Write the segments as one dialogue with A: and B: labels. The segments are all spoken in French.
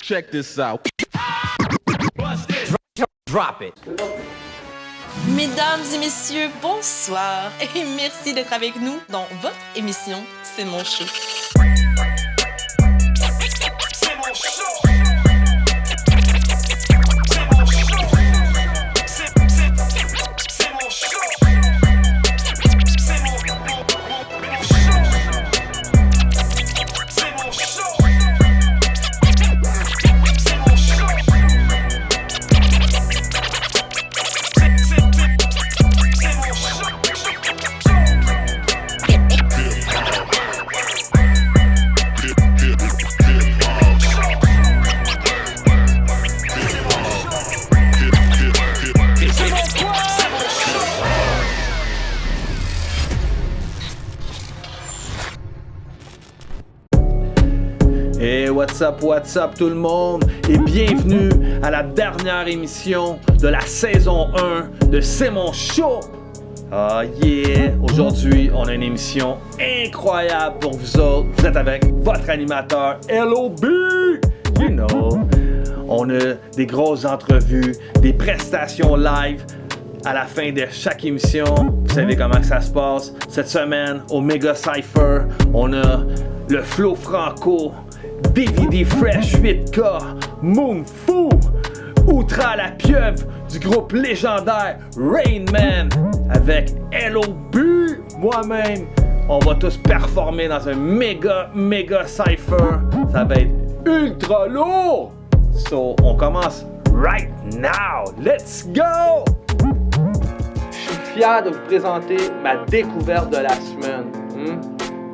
A: Check this out. Drop it.
B: Mesdames et messieurs, bonsoir et merci d'être avec nous dans votre émission C'est mon show.
C: C'est mon show.
D: Hey, what's up tout le monde et bienvenue à la dernière émission de la saison 1 de C'est mon show! Ah yeah! Aujourd'hui, on a une émission incroyable pour vous autres. Vous êtes avec votre animateur LOB! You know! On a des grosses entrevues, des prestations live à la fin de chaque émission. Vous savez comment ça se passe. Cette semaine, au Mega Cypher, on a le Flow Franco, DVD Fresh 8K, Moon Foo, Outra la pieuvre du groupe légendaire Rain Man avec LOB, moi-même. On va tous performer dans un méga cypher. Ça va être ultra lourd. So, on commence right now. Let's go! Je suis fier de vous présenter ma découverte de la semaine.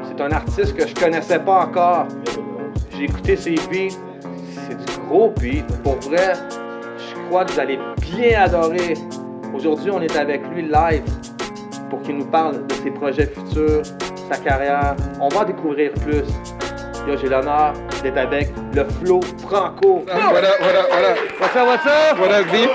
D: C'est un artiste que je connaissais pas encore. J'ai écouté ses beats, c'est du gros beat. Pour vrai, je crois que vous allez bien adorer. Aujourd'hui, on est avec lui live pour qu'il nous parle de ses projets futurs, sa carrière. On va en découvrir plus. Yo, j'ai l'honneur d'être avec le Flow Franco.
E: What up?
D: What's up?
E: What up, V?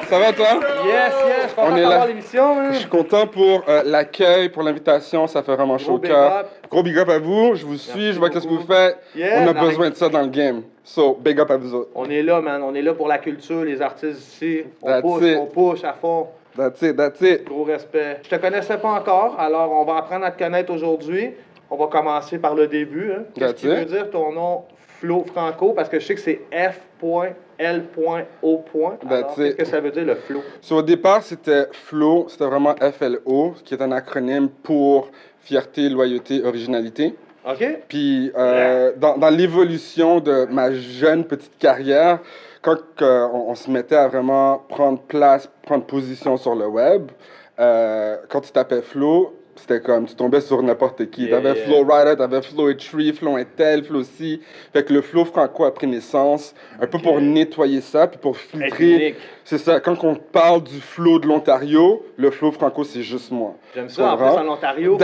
E: Ça va, toi?
D: Yes, je suis content
E: On est
D: d'avoir
E: là.
D: l'émission. Man.
E: Je suis content pour l'accueil, pour l'invitation. Ça fait vraiment chaud au
D: big
E: cœur.
D: up.
E: Gros big up à vous. Je vous suis, je vois qu'est-ce que vous faites.
D: Yeah,
E: On a
D: nice.
E: besoin de ça dans le game. So, big up à vous autres.
D: On est là, man. On est là pour la culture, les artistes ici.
E: That's it.
D: On push à fond.
E: That's it.
D: Gros respect. Je te connaissais pas encore, alors on va apprendre à te connaître aujourd'hui. On va commencer par le début. Hein. Qu'est-ce
E: That's
D: qui veut
E: it.
D: dire ton nom Flow Franco? Parce que je sais que c'est F.L.O. Alors,
E: That's
D: qu'est-ce
E: it.
D: que ça veut dire le flow?
E: So, au départ, c'était FLO, c'était vraiment FLO, qui est un acronyme pour fierté, loyauté, originalité.
D: OK?
E: Puis, dans l'évolution de ma jeune petite carrière, quand on se mettait à vraiment prendre place, prendre position sur le web, quand tu tapais Flow, c'était comme, tu tombais sur n'importe qui.
D: Yeah,
E: T'avais
D: yeah.
E: Flow Rider, t'avais Flow Tree, Flow Intel, Flow C. Fait que le Flow Franco a pris naissance, un peu pour nettoyer ça, puis pour
D: Être
E: filtrer.
D: unique.
E: C'est ça, quand on parle du Flow de l'Ontario, le Flow Franco, c'est juste moi.
D: J'aime ça. En plus, en Ontario,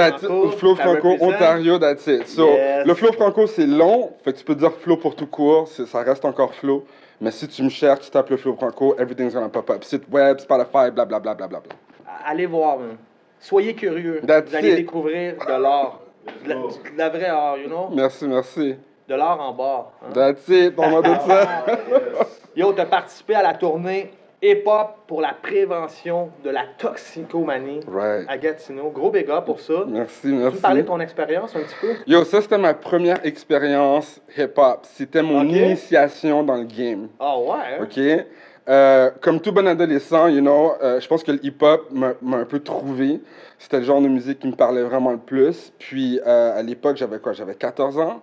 E: Flow
D: ça
E: Franco,
D: représente.
E: Ontario, that's it. So,
D: Yes.
E: le Flow Franco, c'est long, fait que tu peux dire Flow pour tout court, ça reste encore Flow. Mais si tu me cherches, tu tapes le Flow Franco, everything's gonna pop up. Site web, Spotify, blablabla.
D: Allez voir, man. Soyez curieux.
E: That's
D: Vous allez
E: it.
D: découvrir de l'art. De la vraie art, you know?
E: Merci.
D: De l'art en bas. Hein?
E: That's it, on va dire ça.
D: Yo, t'as participé à la tournée hip-hop pour la prévention de la toxicomanie
E: Right.
D: à Gatineau. Gros big up pour ça.
E: Merci.
D: Tu me parlais de ton expérience un petit peu?
E: Yo, ça, c'était ma première expérience hip-hop. C'était mon
D: Ok.
E: initiation dans le game.
D: Ah ouais? Hein?
E: OK? Comme tout bon adolescent, je pense que le hip-hop m'a un peu trouvé. C'était le genre de musique qui me parlait vraiment le plus. Puis, à l'époque, j'avais 14 ans.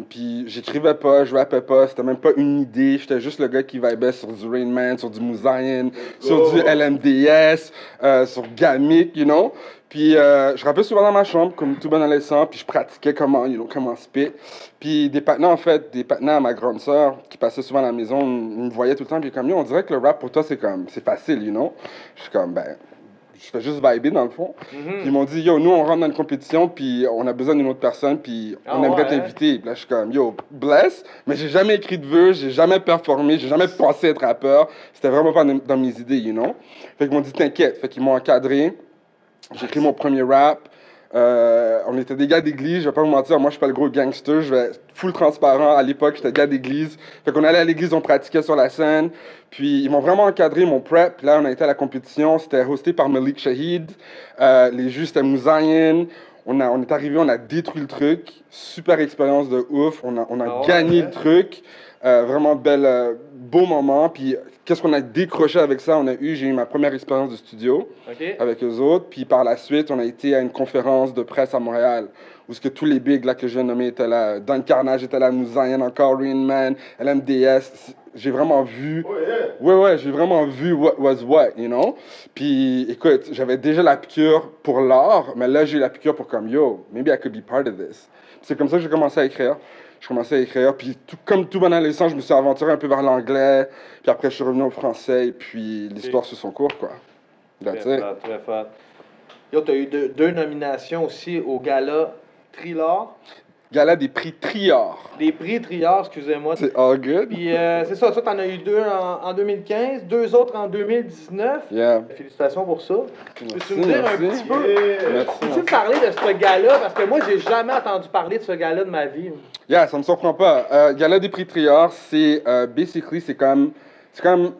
E: Puis, j'écrivais pas, je rappais pas. C'était même pas une idée. J'étais juste le gars qui vibait sur du Rain Man, sur du Mouzaïen, sur du LMDS, sur Gamic, you know? Puis, je rappais souvent dans ma chambre, comme tout bon adolescent, puis je pratiquais comment spit. Puis, des partenaires à ma grande sœur, qui passaient souvent à la maison, ils me voyaient tout le temps, puis comme, yo, on dirait que le rap, pour toi, c'est facile, you know? Je suis comme, ben, je fais juste vibrer, dans le fond. Puis, ils m'ont dit, yo, nous, on rentre dans une compétition, puis on a besoin d'une autre personne, puis on aimerait t'inviter. Puis là, je suis comme, yo, bless, mais j'ai jamais écrit de vœux, j'ai jamais performé, j'ai jamais pensé être rappeur. C'était vraiment pas dans mes idées, you know? Fait qu'ils m'ont dit, t'inquiète. Fait qu'ils m'ont encadré. J'ai écrit mon premier rap. On était des gars d'église, je vais pas vous mentir, moi je suis pas le gros gangster, je vais full transparent. À l'époque, j'étais gars d'église. Fait qu'on allait à l'église, on pratiquait sur la scène. Puis ils m'ont vraiment encadré mon prep. Là, on a été à la compétition, c'était hosté par Malik Shahid. Les juges, c'était Mouzaïen. On est arrivé, on a détruit le truc. Super expérience de ouf. On a gagné le truc. Vraiment beau moment. Puis qu'est-ce qu'on a décroché avec ça? J'ai eu ma première expérience de studio avec eux autres. Puis par la suite, on a été à une conférence de presse à Montréal où tous les bigs là, que je viens de nommer étaient là. Don Carnage était là, Mouzaïen encore, Rain Man, LMDS. J'ai vraiment vu... Ouais, j'ai vraiment vu what was what, you know? Puis écoute, j'avais déjà la piqûre pour l'art, mais là, j'ai eu la piqûre pour comme, yo, maybe I could be part of this. Puis c'est comme ça que j'ai commencé à écrire. Puis comme tout bon adolescent, je me suis aventuré un peu vers l'anglais, puis après je suis revenu au français, et puis l'histoire suit son cours, quoi. That's it.
F: Très fort. Yo, t'as eu deux nominations aussi au gala Trilard.
E: Gala des prix Triard.
F: Des prix Triard, excusez-moi.
E: C'est all good.
F: Puis c'est ça, t'en as eu deux en 2015, deux autres en 2019.
E: Yeah.
F: Félicitations pour ça. Peux-tu me
E: Merci,
F: dire un
E: merci.
F: petit peu,
E: Merci.
F: peux-tu me parler de ce gala? Parce que moi, j'ai jamais entendu parler de ce gala de ma vie.
E: Yeah, ça me surprend pas. Gala des prix Triard, basically, c'est comme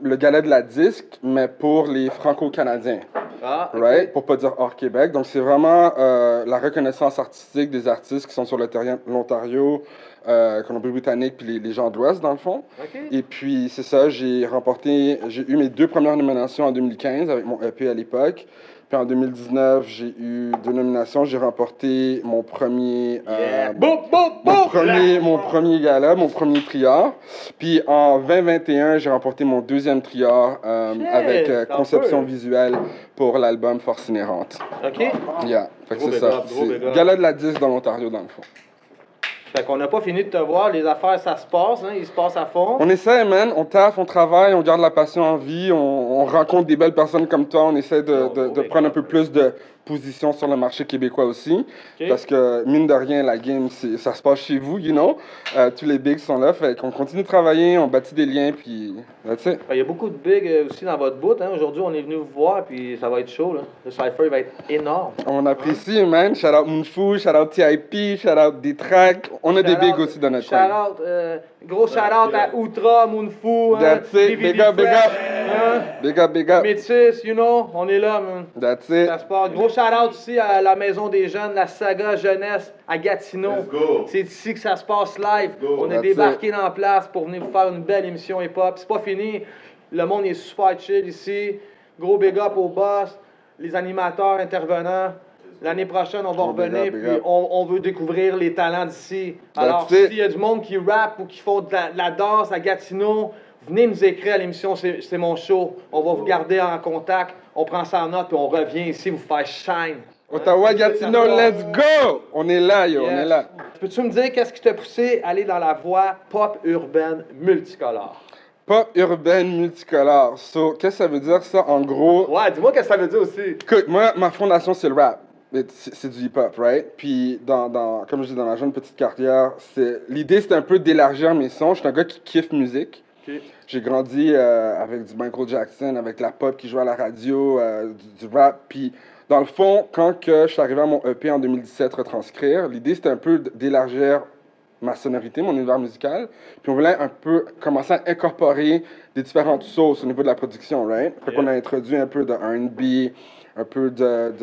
E: le gala de la disque, mais pour les Franco-Canadiens.
F: Ah, ok.
E: Right? Pour pas dire hors Québec. Donc, c'est vraiment la reconnaissance artistique des artistes qui sont sur l'Ontario, Colombie-Britannique, puis les gens de l'Ouest, dans le fond.
F: Ok.
E: Et puis, c'est ça, j'ai eu mes 2 premières nominations en 2015 avec mon EP à l'époque. Puis en 2019, j'ai eu 2 nominations. J'ai remporté mon premier, mon premier gala, mon premier triard. Puis en 2021, j'ai remporté mon 2e triard avec conception visuelle pour l'album Force Inhérente.
F: OK.
E: Yeah, fait que
F: Gros
E: c'est
F: big
E: ça.
F: up, gros big
E: C'est
F: up.
E: gala de la disque dans l'Ontario, dans le fond.
F: Fait qu'on n'a pas fini de te voir. Les affaires, ça se passe, hein? Il se passe à fond.
E: On essaie, man. On taffe, on travaille, on garde la passion en vie, on rencontre des belles personnes comme toi. On essaie de prendre un peu plus de position sur le marché québécois aussi.
F: OK.
E: Parce que, mine de rien, la game, ça se passe chez vous, you know. Tous les bigs sont là. Fait qu'on continue de travailler, on bâtit des liens, puis that's it.
F: Il y a beaucoup de big aussi dans votre bout. Hein? Aujourd'hui, on est venu vous voir, puis ça va être chaud. Là. Le cypher il va être énorme.
E: On apprécie, man. Shout out Moonfoo, shout out TIP, shout out D-Track. On a des bigs aussi dans notre coin.
F: Shout-out, gros shout-out à Outra, Moonfoo,
E: That's it.
F: DVD
E: Big up, big up.
F: Hein?
E: Big up, big up.
F: Métis, you know, on est là, man.
E: That's it.
F: Ça se passe. Gros shout-out aussi à la Maison des Jeunes, la saga jeunesse à Gatineau. C'est ici que ça se passe live. On est
E: That's
F: débarqué dans la place pour venir vous faire une belle émission hip-hop. C'est pas fini. Le monde est super chill ici. Gros big up au boss, les animateurs intervenants. L'année prochaine, on va
E: Big
F: revenir,
E: up, big
F: puis
E: up.
F: on veut découvrir les talents d'ici. Alors,
E: That's it.
F: s'il y a du monde qui rappe ou qui font de la danse à Gatineau, venez nous écrire à l'émission C'est mon show. On va vous garder en contact. On prend ça en note, puis on revient ici vous faire shine.
E: Ottawa, Gatineau, let's go! On est là, yo, on est là.
F: Peux-tu me dire qu'est-ce qui t'a poussé à aller dans la voie pop urbaine multicolore?
E: Pop urbaine multicolore. So, qu'est-ce que ça veut dire, ça, en gros?
F: Ouais, dis-moi qu'est-ce que ça veut dire aussi.
E: Écoute, moi, ma fondation, c'est le rap. C'est du hip-hop, right? Puis, comme je dis, dans ma jeune petite carrière, l'idée, c'était un peu d'élargir mes sons. Je suis un gars qui kiffe musique.
F: Ok.
E: J'ai grandi avec du Michael Jackson, avec la pop qui jouait à la radio, du rap. Puis, dans le fond, quand je suis arrivé à mon EP en 2017, Retranscrire, l'idée, c'était un peu d'élargir ma sonorité, mon univers musical. Puis on voulait un peu commencer à incorporer des différentes sauces au niveau de la production, right? Fait qu'on a introduit un peu de R&B, un peu de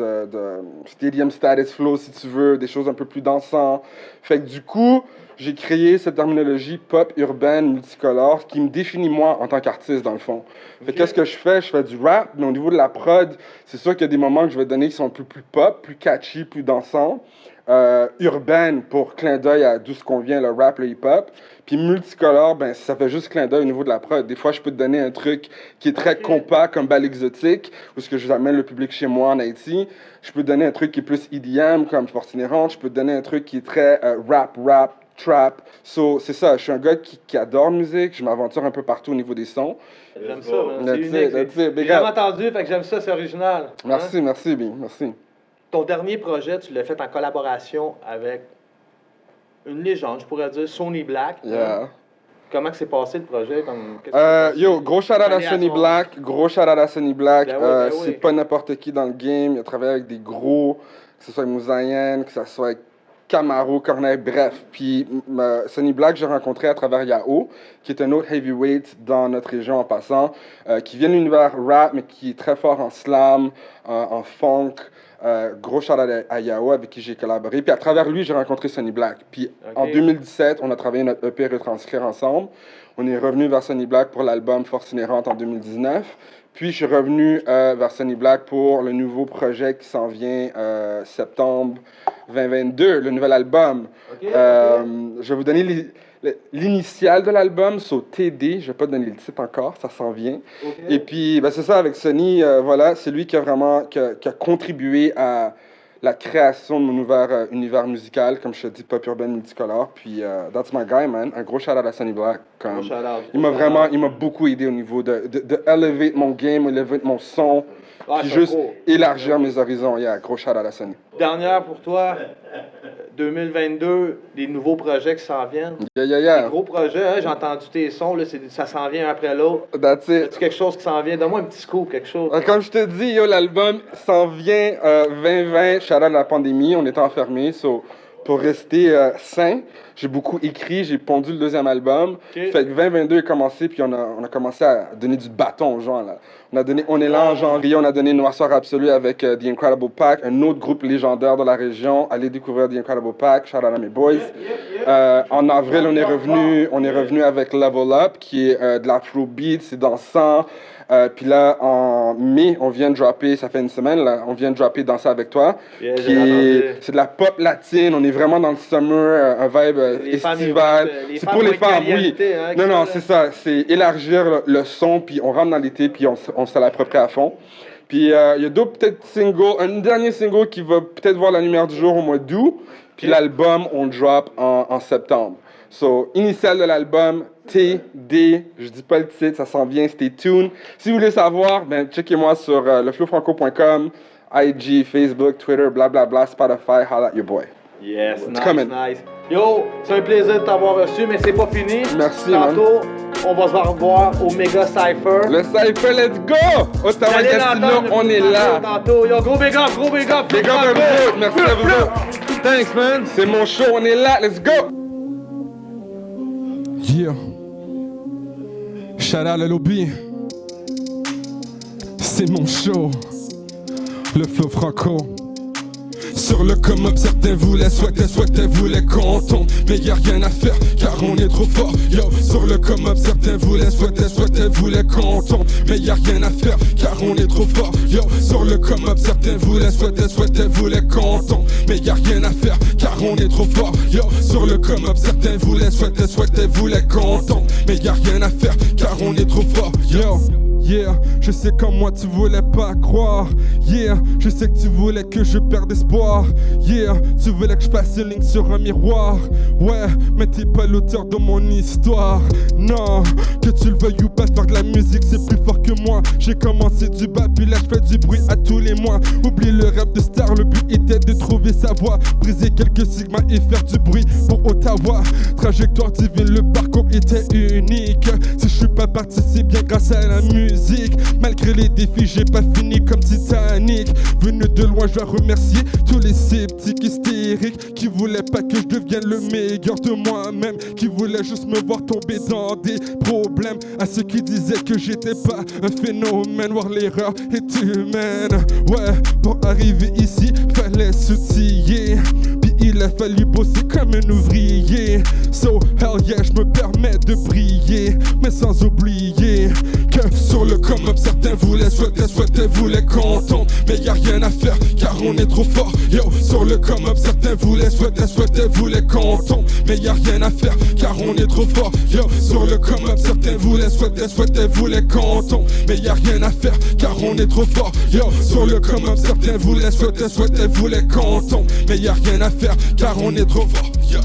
E: stadium status flow, si tu veux, des choses un peu plus dansantes. Fait que du coup, j'ai créé cette terminologie pop urbaine multicolore qui me définit moi en tant qu'artiste, dans le fond. Fait que qu'est-ce que je fais? Je fais du rap, mais au niveau de la prod, c'est sûr qu'il y a des moments que je vais donner qui sont un peu plus pop, plus catchy, plus dansants. Urbaine pour clin d'œil à d'où ce qu'on vient, le rap, le hip-hop. Puis multicolore, ben ça fait juste clin d'œil au niveau de la prod. Des fois, je peux te donner un truc qui est très compact comme Bal Exotique, où ce que je amène le public chez moi en Haïti. Je peux te donner un truc qui est plus EDM comme Force Inhérente. Je peux te donner un truc qui est très rap, trap. So, c'est ça, je suis un gars qui adore musique. Je m'aventure un peu partout au niveau des sons.
F: J'aime ça, man.
E: That's
F: C'est
E: it,
F: unique.
E: that's it,
F: J'ai
E: big
F: jamais
E: up.
F: entendu, fait que j'aime ça, c'est original.
E: Merci,
F: Hein?
E: merci, bien, merci.
F: Ton dernier projet, tu l'as fait en collaboration avec une légende, je pourrais dire, Sonny Black.
E: Yeah.
F: Comment que s'est passé le projet? Qu'est-ce que
E: Yo, gros shout-out à Sonny Black, gros shout-out à Sonny Black.
F: Ben oui, ben
E: C'est
F: oui.
E: pas n'importe qui dans le game. Il a travaillé avec des gros que ce soit Moussaïen, que ce soit Camaro, Corneille, bref. Puis Sonny Black, j'ai rencontré à travers Yao, qui est un autre heavyweight dans notre région en passant, qui vient de l'univers rap, mais qui est très fort en slam, en funk. Gros shout-out à Yao, avec qui j'ai collaboré. Puis à travers lui, j'ai rencontré Sonny Black. Puis en 2017, on a travaillé notre EP Retranscrire ensemble. On est revenu vers Sonny Black pour l'album Force Inhérente en 2019. Puis je suis revenu vers Sonny Black pour le nouveau projet qui s'en vient septembre 2022, le nouvel album. Je vais vous donner l'initiale de l'album, c'est TD. Je ne vais pas donner le titre encore, ça s'en vient. Et puis ben, c'est ça, avec Sonny, voilà, c'est lui qui a vraiment qui a contribué à la création de mon univers musical, comme je te dis, pop urbaine multicolore. Puis, that's my guy, man. Un gros shout-out à Sonny Black. Il m'a beaucoup aidé au niveau de elever mon game, elever mon son, puis juste élargir mes horizons. Yeah, gros shout-out à Sonny.
F: Dernière pour toi, 2022, les nouveaux projets qui s'en viennent.
E: Yeah.
F: Des gros projets, hein, j'ai entendu tes sons, là, ça s'en vient un après l'autre.
E: That's it.
F: As-tu quelque chose qui s'en vient? Donne-moi un petit scoop, quelque chose.
E: Comme je te dis, l'album s'en vient 2020, shout-out à la pandémie, on était enfermés, pour rester sain. J'ai beaucoup écrit, j'ai pondu le deuxième album. Fait que 2022 est commencé, puis on a commencé à donner du bâton aux gens. Là. On est là en janvier, on a donné Noirceur Absolu avec The Incredible Pack, un autre groupe légendaire de la région. Allez découvrir The Incredible Pack, shout out à mes boys. En avril, on est revenu avec Level Up, qui est de l'afrobeat, c'est dansant. Puis là, en mai, on vient de dropper, ça fait une semaine, là, on vient de dropper Danser avec toi, c'est de la pop latine, on est vraiment dans le summer, un vibe estival. C'est pour les femmes, oui. Hein, non, c'est ça, c'est élargir le son, puis on rentre dans l'été, puis on se l'approprie à fond. Puis il y a d'autres peut-être singles, un dernier single qui va peut-être voir la lumière du jour au mois d'août, puis l'album, on le drop en septembre. So, initial de l'album, TD, je dis pas le titre, ça s'en vient, stay tuned. Si vous voulez savoir, ben checkez-moi sur leflowfranco.com, IG, Facebook, Twitter, blablabla, Spotify, holla at your boy.
F: Yes, nice. Yo, c'est un plaisir de t'avoir reçu, mais c'est pas fini.
E: Merci,
F: tantôt, on va se revoir au Mega Cypher.
E: Le Cypher, let's go! Ottawa Gatineau, on est là.
F: Tantôt. Yo, gros big up.
E: Big up à vous, merci à vous. Thanks, man. C'est mon show, on est là, let's go!
G: Yeah. Shout out le lobby. C'est mon show. Le flow franco. Sur le come-up, certains souhaitaient, voulaient qu'on tombe. Mais y'a rien à faire, car on est trop fort. Yo, sur le come-up, certains souhaitaient, voulaient qu'on tombe. Mais y'a rien à faire, car on est trop fort. Yo, sur le come-up, certains souhaitaient, voulaient qu'on tombe. Mais y'a rien à faire, car on est trop fort. Yo, sur le come-up, certains souhaitaient, voulaient qu'on tombe. Mais y'a rien à faire, car on est trop fort. Yo. Yeah, je sais comme moi tu voulais pas croire. Yeah, je sais que tu voulais que je perde espoir. Yeah, tu voulais que je fasse une ligne sur un miroir. Ouais, mais t'es pas l'auteur de mon histoire. Non, que tu le veuilles ou pas, faire de la musique c'est plus fort que moi. J'ai commencé du bas, puis là je fais du bruit à tous les mois. Oublie le rêve de star, le but était de trouver sa voie. Briser quelques sigmas et faire du bruit pour Ottawa. Trajectoire divine, le parcours était unique. Si je suis pas parti, c'est bien grâce à la musique. Malgré les défis, j'ai pas fini comme Titanic. Venu de loin, je dois remercier tous les sceptiques hystériques qui voulaient pas que je devienne le meilleur de moi-même, qui voulaient juste me voir tomber dans des problèmes. À ceux qui disaient que j'étais pas un phénomène, voir l'erreur est humaine. Ouais, pour arriver ici, fallait s'outiller. Puis il a fallu bosser comme un ouvrier. So hell yeah, je me permets de briller, mais sans oublier que sur le come-up, certains souhaitaient, voulaient qu'on tombe. Mais y'a rien à faire, car on est trop fort. Yo, sur le come-up, certains souhaitaient, voulaient qu'on tombe. Mais y'a rien à faire, car on est trop fort. Yo, sur le come-up, certains souhaitaient, voulaient qu'on tombe. Mais y'a rien à faire, car on est trop fort. Yo, sur le come-up, certains souhaitaient, voulaient qu'on tombe. Mais y'a rien à faire, car on est trop fort. Yo.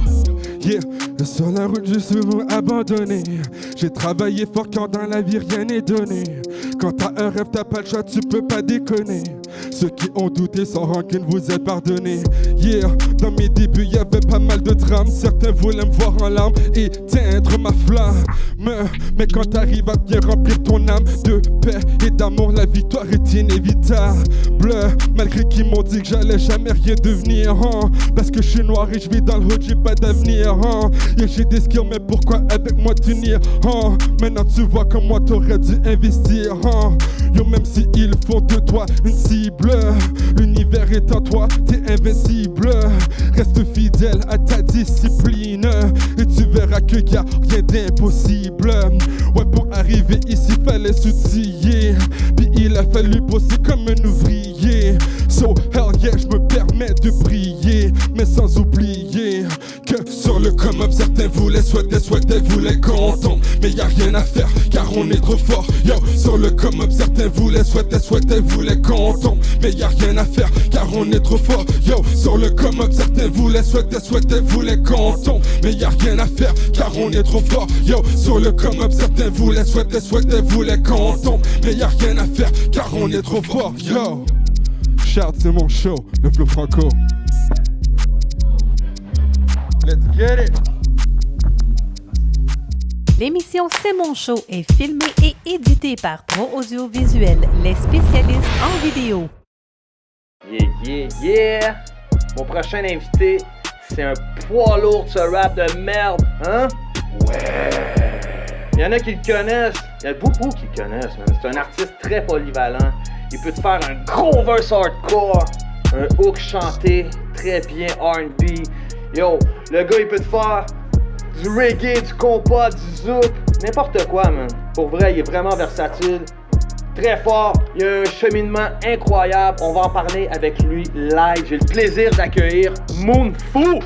G: Yeah. Sur la route, je suis souvent abandonné. J'ai travaillé fort quand dans la vie rien n'est donné. Quand t'as un rêve, t'as pas le choix, tu peux pas déconner. Ceux qui ont douté sans rancune, vous êtes pardonnés. Yeah, dans mes débuts, y'avait pas mal de drames, certains voulaient me voir en larmes, éteindre ma flamme. Mais quand t'arrives à bien remplir ton âme de paix et d'amour, la victoire est inévitable. Malgré qu'ils m'ont dit que j'allais jamais rien devenir, hein. Parce que je suis noir et je vis dans le hood, j'ai pas d'avenir, hein. Et j'ai des skills, mais pourquoi avec moi t'unir, hein? Maintenant tu vois comme moi t'aurais dû investir, hein. Yo, même si ils font de toi une cible, l'univers est en toi, t'es invincible. Reste fidèle à ta discipline et tu verras que y a rien d'impossible. Ouais, pour arriver ici fallait s'outiller, puis il a fallu bosser comme un ouvrier. So hell yeah, je me permets de briller, mais sans oublier que sur le come-up certains voulaient, voulaient qu'on tombe, mais y a rien à faire car on est trop fort. Yo, sur le come-up certains voulaient, voulaient qu'on tombe, mais y a rien à faire car on est trop fort. Yo, sur le come-up certains voulaient, voulaient qu'on tombe, mais y a rien à faire car on est trop fort. Yo, sur le come-up certains voulaient, voulaient qu'on tombe, mais y a rien à faire car on est trop fort. Yo, shout, c'est mon show, le Flow Franco. Let's get it.
H: L'émission C'est mon show est filmée et éditée par Pro Audiovisuel, les spécialistes en vidéo.
F: Yeah. Mon prochain invité, c'est un poids lourd de ce rap de merde, hein? Ouais. Il y en a qui le connaissent, il y en a beaucoup qui le connaissent, man. C'est un artiste très polyvalent. Il peut te faire un gros verse hardcore, un hook chanté, très bien R&B. Yo, le gars il peut te faire du reggae, du compas, du zouk, n'importe quoi, man. Pour vrai, il est vraiment versatile, très fort, il a un cheminement incroyable. On va en parler avec lui live. J'ai le plaisir d'accueillir Moonfoo.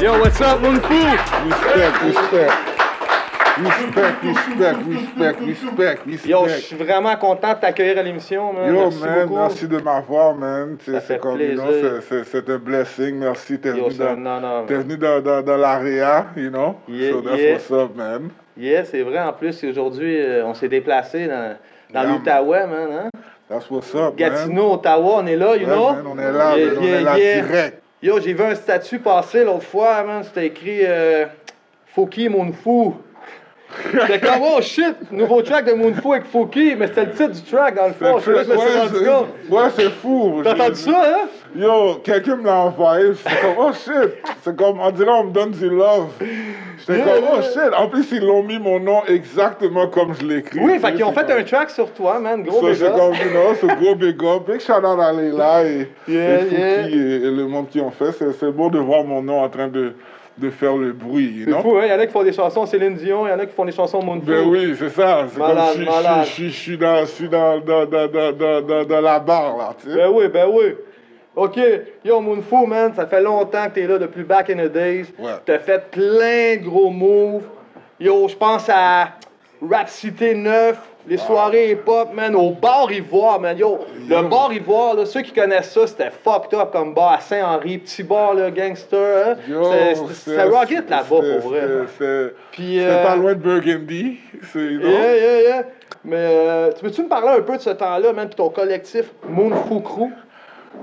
F: Yo, what's up, Moonfoo?
E: Respect.
F: Yo, je suis vraiment content de t'accueillir à l'émission, man.
E: Yo,
F: merci
E: man,
F: beaucoup.
E: merci de m'avoir, man.
F: fait
E: Comme,
F: plaisir.
E: c'est un blessing. Merci, t'es
F: Yo,
E: venu,
F: ça, non.
E: t'es venu dans l'area, you know?
F: Yeah,
E: So that's
F: yeah.
E: what's up, man.
F: Yeah, c'est vrai. En plus, aujourd'hui, on s'est déplacé dans
E: Yeah,
F: l'Outaouais, man. Hein?
E: That's what's up, man.
F: Gatineau, Ottawa, on est là, you
E: Ouais,
F: know?
E: man, on est là, man, on est là direct.
F: Yo, j'ai vu un statut passer l'autre fois, man. C'était écrit Fouki Moonfoo. C'était comme, oh shit, nouveau track de Moonfoo avec Fouki, mais c'était le titre du track dans le fond. Je sais pas si je me suis rendu compte.
E: Ouais, c'est fou.
F: T'as entendu ça, hein?
E: Yo, quelqu'un me l'a envoyé. C'est comme, oh shit. C'est comme, on dirait, on me donne du love. J'étais comme, oh shit. En plus, ils l'ont mis mon nom exactement comme je l'écris.
F: Oui, fait qu'ils ont fait un track sur toi, man. Gros
E: Ça,
F: big
E: c'est
F: up.
E: comme, you know, c'est gros big up. Big shout out à Leila et Fouki
F: Yeah.
E: et le monde qui ont fait. C'est beau de voir mon nom en train de faire le bruit, you
F: C'est
E: know?
F: fou, hein? Il y en a qui font des chansons Céline Dion, il y en a qui font des chansons Moonfoo.
E: Ben oui, c'est ça. C'est
F: Malade,
E: comme
F: malade.
E: je suis dans la barre, là, tu sais.
F: Ben oui. OK, yo Moonfoo, man, ça fait longtemps que t'es là depuis back in the days.
E: Ouais.
F: T'as fait plein de gros moves. Yo, je pense à Rap Cité 9, les soirées hip-hop, man, au bar Ivoire, man. Yo, le bar Ivoire, là, ceux qui connaissent ça, c'était fucked up comme bar à Saint-Henri, petit bar, là, gangster, hein. C'était rocket là-bas, pour vrai. Puis,
E: C'était pas loin de Burgundy, you know?
F: Yeah. Mais peux-tu me parler un peu de ce temps-là, man, puis ton collectif Moonfoo Crew?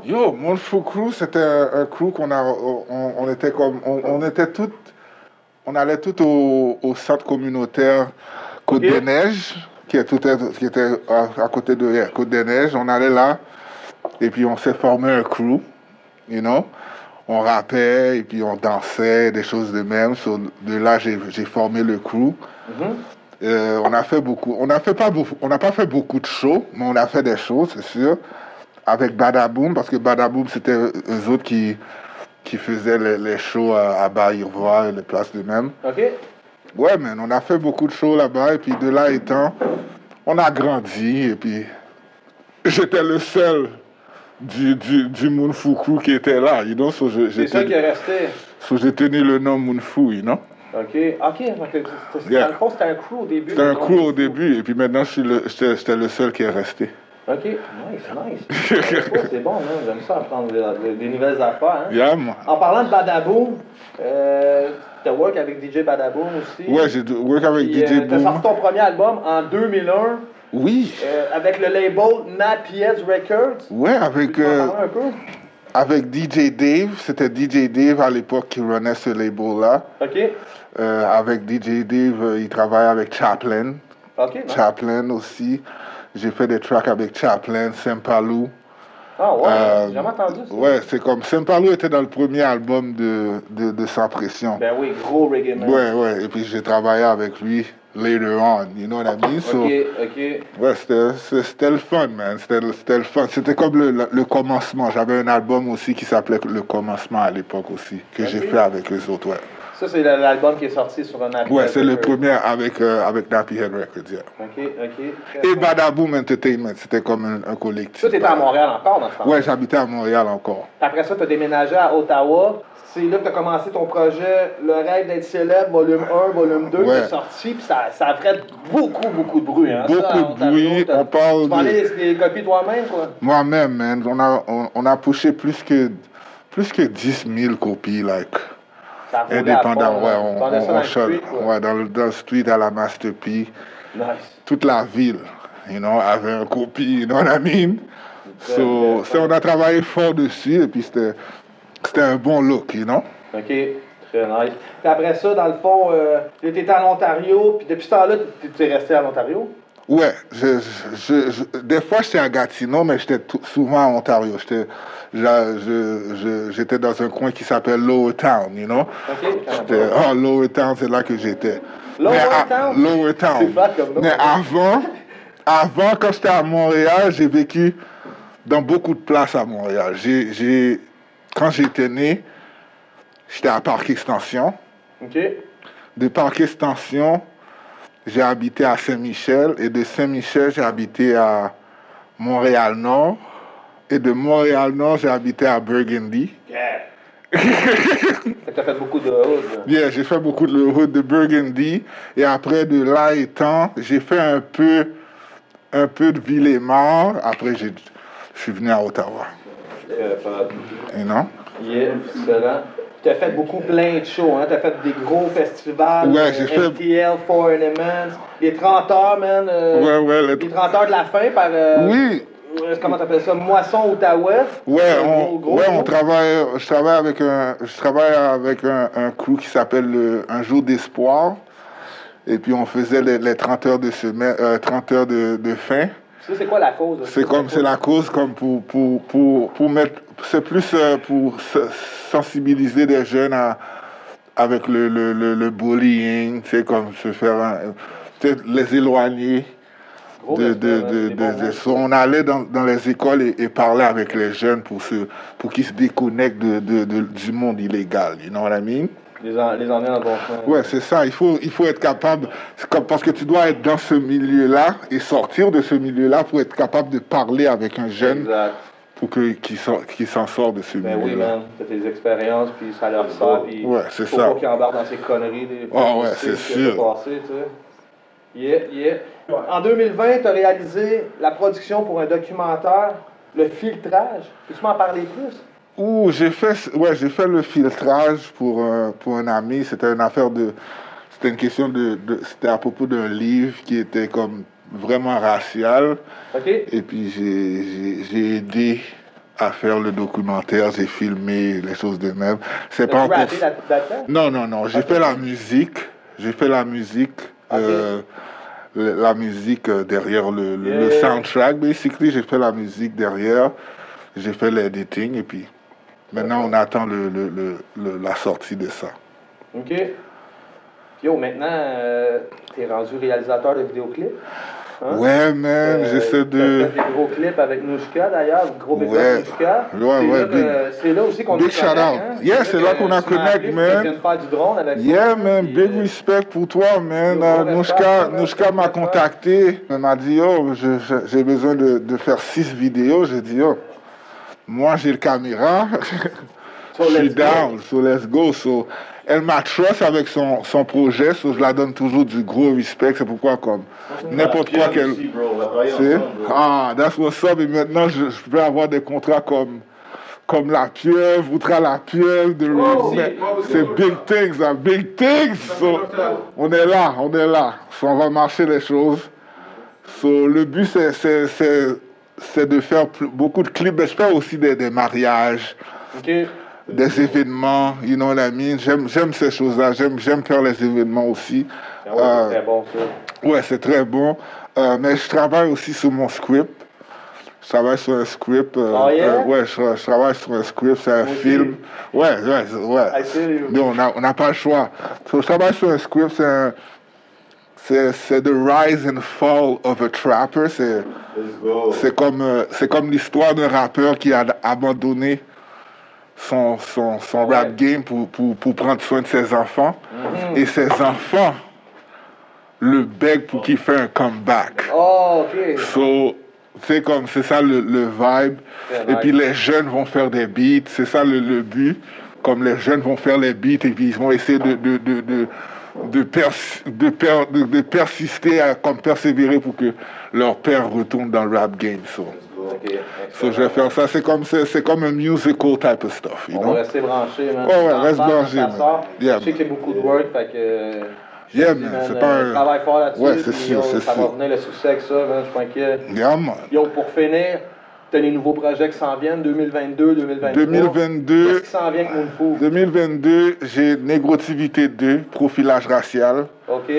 E: Yo, Moonfoo Crew, c'était un crew on était comme, on était toutes, on allait toutes au centre communautaire Côte des Neiges, qui était à côté de Côte des Neiges. On allait là, et puis on s'est formé un crew, you know. On rappait, et puis on dansait, des choses de même. So, de là, j'ai formé le crew. On n'a pas fait beaucoup de shows, mais on a fait des shows, c'est sûr. Avec Badaboom, parce que Badaboom, c'était eux autres qui faisaient les shows à Baïrvois et les places de même.
F: OK.
E: Ouais, man, on a fait beaucoup de shows là-bas, et puis de là étant, on a grandi, et puis j'étais le seul du Moonfoo Crew qui était là, you know,
F: C'est ça qui est resté.
E: j'ai tenu le nom Moonfoo, you know.
F: OK. Dans le fond, c'était un crew au début.
E: C'était un crew au début, et puis maintenant, j'étais le seul qui est resté.
F: OK, nice. C'est bon, hein? J'aime ça apprendre des nouvelles affaires. Hein?
E: Yeah, man.
F: En parlant de Badaboom, t'as work avec DJ Badaboom aussi.
E: Ouais, j'ai work avec
F: Puis,
E: DJ
F: t'as
E: Boom.
F: sorti ton premier album en 2001
E: Oui.
F: avec le label Mad PS Records.
E: Ouais, avec...
F: Tu peux en parler un peu?
I: avec DJ Dave. C'était DJ Dave à l'époque qui runnait ce label-là.
F: OK.
I: Avec DJ Dave, il travaille avec Chaplin.
F: OK. Nice.
I: Chaplin aussi. J'ai fait des tracks avec Chaplin, Saint-Palou.
F: Ah ouais, j'ai jamais entendu ça.
I: Ouais, c'est comme Saint-Palou était dans le premier album de Sans Pression.
F: Ben oui, gros reggae man.
I: Ouais. Et puis j'ai travaillé avec lui later on, you know what I mean? So,
F: OK.
I: ouais, c'était le fun, man. C'était le fun. C'était comme le commencement. J'avais un album aussi qui s'appelait Le Commencement à l'époque aussi, que j'ai fait avec les autres, ouais.
F: Ça, c'est l'album qui est sorti sur un album.
I: Ouais, c'est le premier avec Nappy Head Records, yeah.
F: OK.
I: Et Badaboom Entertainment, c'était comme un collectif.
F: Toi, t'étais à Montréal encore dans ce temps-là?
I: Ouais, j'habitais à Montréal encore.
F: Après ça, t'as déménagé à Ottawa. C'est là que t'as commencé ton projet Le Rêve d'être célèbre, volume 1, volume 2, qui est sorti, puis ça a fait beaucoup de bruit, hein?
I: Beaucoup de bruit, on parle
F: tu vendais des copies toi-même, quoi?
I: Moi-même, man. On a poussé plus que 10 000 copies, like... Indépendant, ouais, on shot, ouais, dans le street à la Master P.
F: Nice.
I: Toute la ville, you know, avait un copie, you know what I mean? So, on a travaillé fort dessus et puis c'était un bon look, you know?
F: OK, très nice. Puis après ça, dans le fond, tu étais en Ontario, puis depuis ce temps-là, tu es resté à l'Ontario?
I: Ouais, des fois j'étais à Gatineau, mais j'étais souvent à Ontario. J'étais dans un coin qui s'appelle Lower Town, you know?
F: OK.
I: Lower Town, c'est là que j'étais.
F: Lower Town?
I: Lower Town.
F: C'est flat comme nom.
I: Mais avant, quand j'étais à Montréal, j'ai vécu dans beaucoup de places à Montréal. Quand j'étais né, j'étais à Parc Extension.
F: OK.
I: De Parc Extension, j'ai habité à Saint-Michel et de Saint-Michel, j'ai habité à Montréal-Nord. Et de Montréal-Nord, j'ai habité à Burgundy.
F: Yeah. T'as fait beaucoup de routes.
I: Yeah, j'ai fait beaucoup de routes de Burgundy. Et après, de là étant, j'ai fait un peu de Ville-et-Mort. Après, je suis venu à Ottawa. Et non?
F: Yeah, excellent. Tu as fait plein de shows, hein? Tu as fait des gros festivals.
I: Ouais, j'ai fait.
F: FTL, Foreign Elements, les 30 heures, man.
I: Ouais.
F: Les 30 heures de la fin par.
I: Oui.
F: Comment t'appelles ça? Moisson Outaouais?
I: Ouais, on travaille. Je travaille avec un crew qui s'appelle Un jour d'espoir. Et puis on faisait les 30 heures de semaine, 30 heures de fin.
F: C'est quoi la cause?
I: C'est la cause comme pour mettre. C'est plus pour sensibiliser des jeunes avec le bullying, tu sais, comme se faire peut-être les éloigner. On allait dans les écoles et parlait avec les jeunes pour qu'ils se déconnectent du monde illégal, you know what I mean?
F: Les emmener dans le bon chemin.
I: Ouais, c'est ça. Il faut être capable, parce que tu dois être dans ce milieu-là et sortir de ce milieu-là pour être capable de parler avec un jeune.
F: Exact.
I: Pour qu'il s'en sorte de ce milieu-là.
F: Oui, man. T'as tes expériences, puis ça leur sert, puis
I: ouais, c'est
F: faut
I: ça.
F: pas qu'ils embarquent dans ces conneries.
I: Ouais, c'est sûr.
F: Passé, tu sais. Yeah. En 2020, tu as réalisé la production pour un documentaire, Le Filtrage. Peux-tu m'en parler plus?
I: J'ai fait le filtrage pour un ami. C'était une question c'était à propos d'un livre qui était comme vraiment racial.
F: Okay.
I: Et puis j'ai aidé à faire le documentaire, j'ai filmé les choses de même. C'est pas encore. Non. J'ai fait la musique. La musique derrière le soundtrack, basically. J'ai fait la musique derrière. J'ai fait l'editing et puis maintenant on attend la sortie de ça.
F: OK. Yo, maintenant, t'es rendu réalisateur de vidéoclips. Hein?
I: Ouais, man, j'essaie de.
F: T'as fait des gros clips avec Nouchka d'ailleurs, gros big Nouchka. C'est là aussi qu'on a
I: connect. Big shout out.
F: Hein?
I: Yeah, c'est là qu'on a connect, man.
F: Tu viens de faire du drone avec
I: yeah, man, big respect pour toi, man. Nouchka m'a contacté. Elle m'a dit, j'ai besoin de faire 6 vidéos. J'ai dit, moi j'ai le caméra. Je suis down, so let's go. So, elle m'a trust avec son projet, so je la donne toujours du gros respect. C'est pourquoi, comme n'importe quoi qu'elle. That's what's up. Et maintenant, je peux avoir des contrats comme La Pieuvre, Outra La Pieuvre, c'est big things. So, on est là. So, on va marcher les choses. So, le but, c'est c'est de faire beaucoup de clips. Mais je fais aussi des mariages, des événements, you know what I mean? J'aime ces choses-là. J'aime faire les événements aussi.
F: C'est très bon, ça.
I: Ouais, c'est très bon. Mais je travaille aussi sur mon script. Je travaille sur un script. Ouais, je travaille sur un script, c'est un film. Ouais. Mais on n'a pas le choix. So, je travaille sur un script, c'est The Rise and Fall of a Trapper. C'est comme l'histoire d'un rappeur qui a abandonné son rap game pour prendre soin de ses enfants. Et ses enfants le bèguent pour qu'il fasse un comeback.
F: Oh, OK.
I: So, c'est ça le vibe. Et puis les jeunes vont faire des beats, c'est ça le but. Comme les jeunes vont faire les beats et puis ils vont essayer de persister, comme persévérer pour que leur père retourne dans le rap game. So je vais faire ça. C'est comme un musical type of stuff. You know?
F: On va rester branché, man.
I: Ouais, reste branché, man.
F: Yeah, je sais que c'est beaucoup de work, fait que...
I: Yeah, man, c'est pas un...
F: Travaille fort là-dessus.
I: Ouais, c'est sûr, c'est
F: ça
I: sûr.
F: va venir le succès avec ça, man, je suis pas inquiet.
I: Yeah, man.
F: Yo, pour finir, t'as les nouveaux projets qui s'en viennent, 2022, 2023.
I: 2022...
F: Qu'est-ce qui s'en vient avec Moonfou?
I: 2022, j'ai Négrotivité 2, profilage racial.
F: OK.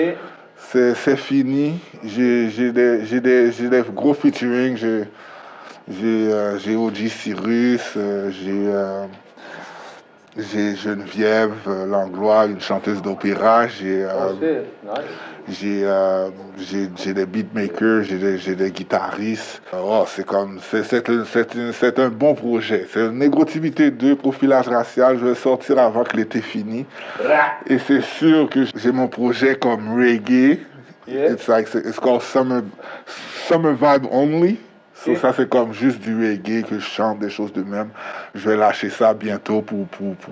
I: C'est fini. J'ai des gros featuring. J'ai OG Cyrus, j'ai Geneviève Langlois, une chanteuse d'opéra. J'ai des beatmakers, j'ai des guitaristes. C'est un bon projet. C'est une Négrotivité 2, profilage racial. Je vais sortir avant que l'été finisse. Et c'est sûr que j'ai mon projet comme reggae.
F: Yeah.
I: It's called Summer Vibe Only. So, ça, c'est comme juste du reggae que je chante, des choses de même. Je vais lâcher ça bientôt pour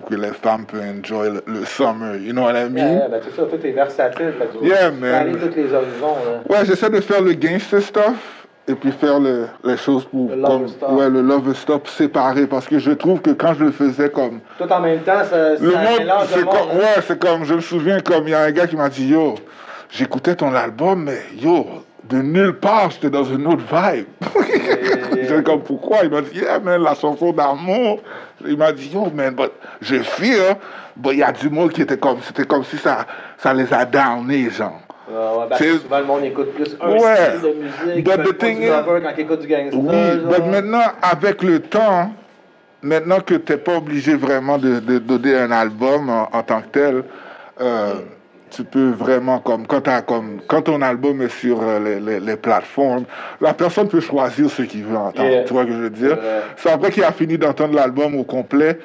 I: que les femmes puissent enjoy le summer. You know what I mean?
F: Yeah, ben c'est ça, tout est versatile.
I: Yeah,
F: man.
I: man.
F: Aller tous les horizons. Là.
I: Ouais, j'essaie de faire le gangster stuff et puis faire les choses pour... le lover stuff séparé. Parce que je trouve que quand je le faisais comme...
F: Tout en même temps, ça mélange le monde.
I: Ouais, c'est comme... Je me souviens comme il y a un gars qui m'a dit, yo, j'écoutais ton album, mais yo... De nulle part, j'étais dans une autre vibe. J'étais comme, pourquoi? Il m'a dit, yeah, man, la chanson d'amour. Il m'a dit, yo, man, but je feel, but il y a du monde qui était comme, c'était comme si ça les a downés, genre.
F: Souvent, le monde écoute plus style de musique, quand il écoute du gangster.
I: Oui, mais maintenant, avec le temps, maintenant que tu n'es pas obligé vraiment de donner un album en tant que tel, tu peux vraiment, quand ton album est sur les plateformes, la personne peut choisir ce qu'il veut entendre. Tu vois ce que je veux dire? C'est après qu'il a fini d'entendre l'album au complet,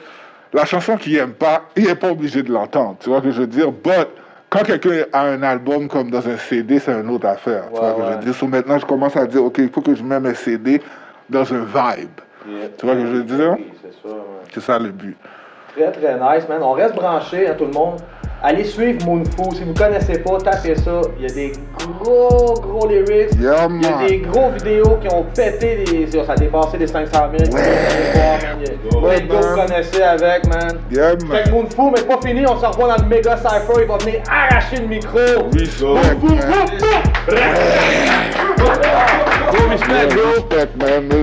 I: la chanson qu'il n'aime pas, il n'est pas obligé de l'entendre. Tu vois ce que je veux dire? But, quand quelqu'un a un album comme dans un CD, c'est une autre affaire. Tu vois ce que je veux dire? So, maintenant, je commence à dire, OK, il faut que je mette mes CD dans un vibe. Tu vois ce que je veux dire?
F: Oui, c'est ça.
I: C'est ça le but.
F: Très, très nice, man. On reste branché, hein, tout le monde. Allez suivre Moonfou. Si vous ne connaissez pas, tapez ça. Il y a des gros lyrics.
I: Yeah,
F: il y a des gros vidéos qui ont pété ça a dépassé les 500 000. Plein de gars que vous connaissez avec, man.
I: Yeah, man.
F: Fait que Moonfou, mais c'est pas fini. On se revoit dans le méga cypher. Il va venir arracher le micro.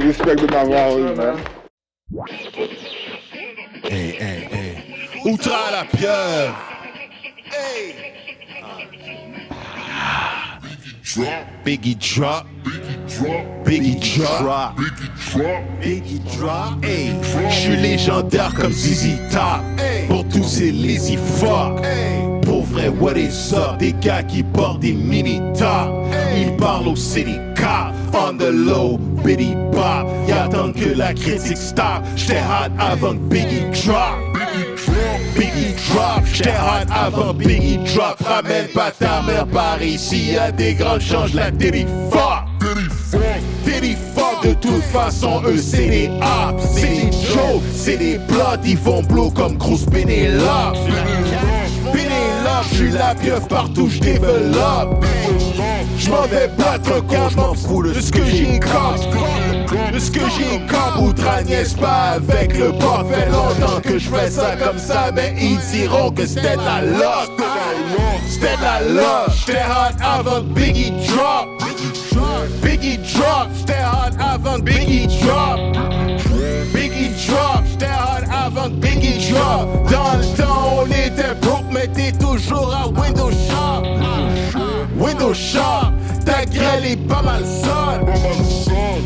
I: Respect de m'avoir eu, man.
G: Outra la pieuvre. Biggie drop, Biggie drop, Biggie drop. Hey, je suis légendaire comme ZZ Top. Pour tous ces lazy fuck. Pour vrai, what is up? Des gars qui portent des mini tops. Ils parlent au city cop. On the low, bitty bop. Ils attendent que la critique stop. J'étais hot avant que Biggie drop. Biggie drop, j'étais hot avant Biggie drop. Ramène pas ta mère par ici, y'a des grandes chances, la Diddy fuck. Diddy fuck, de toute façon, eux c'est des hops. C'est des Joe, c'est des bloods, ils vont blow comme grosse Pénélope. Pénélope, j'suis la pieuvre partout, j'développe. J'm'en vais battre quand j'm'en fous de ce que j'ai comme. De ce que j'ai comme Outre-Agnès, pas avec le pop. Fait longtemps que je fais ça comme ça, mais ils diront que c'était de la luck. C'était de la luck. J'étais hot avant Biggie drop.
J: Biggie drop, j'étais hard avant Biggie drop. Biggie drop, j'étais hard avant Biggie drop. Dans le temps, on était broke, mais t'es toujours à Windows Shop. Windows Shop, ta grêle est pas mal sale.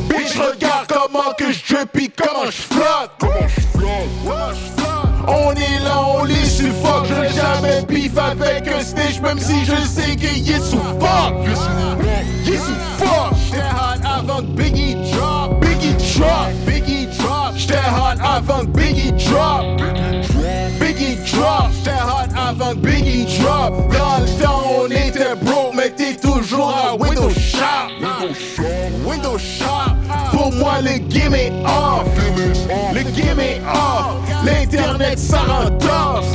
J: Bitch, regarde comment que je drip pis comment je flotte. On est là, on les suffoque. Je n'ai jamais beef avec un snitch, même si je sais qu'il est sous fuck. Il est sous fuck. J'étais hot avant Biggie drop. Biggie drop. Biggie drop. J'étais hot avant Biggie drop. Biggie drop. J'étais hot avant Biggie drop. Dans le temps, on était broke, mais t'es toujours à Windows Shop. Windows Shop. Pour moi, le game est off. Le game est off. L'internet, ça rend tough.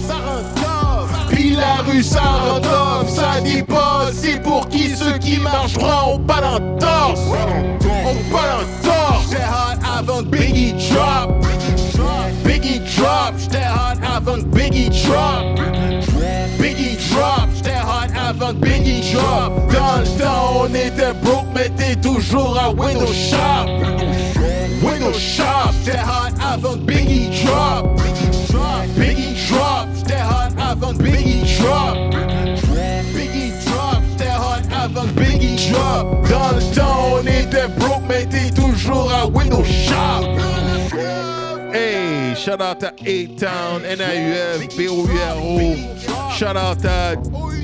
J: Ça rend tough. Puis la rue, ça rend tough. Ça dit pas, c'est pour qui ceux qui marchent droit, on pas dans torse. On pas dans torse. J'étais hot avant Biggie drop. Biggie drop. J'étais hot avant Biggie drop. Biggie drop. J'étais hot avant Biggie drop. Dans le temps, on était broke, mais t'es toujours à Windows Shop. Windows Shop. J'étais hot avant Biggie drop. Biggie drop. J'étais hot avant Biggie drop. Biggie drop. J'étais hot avant Biggie drop. Dans le temps, on était broke, mais t'es toujours à Windows Shop.
K: Hey, shout out à A-Town, NAUF, BOURO. Shout out à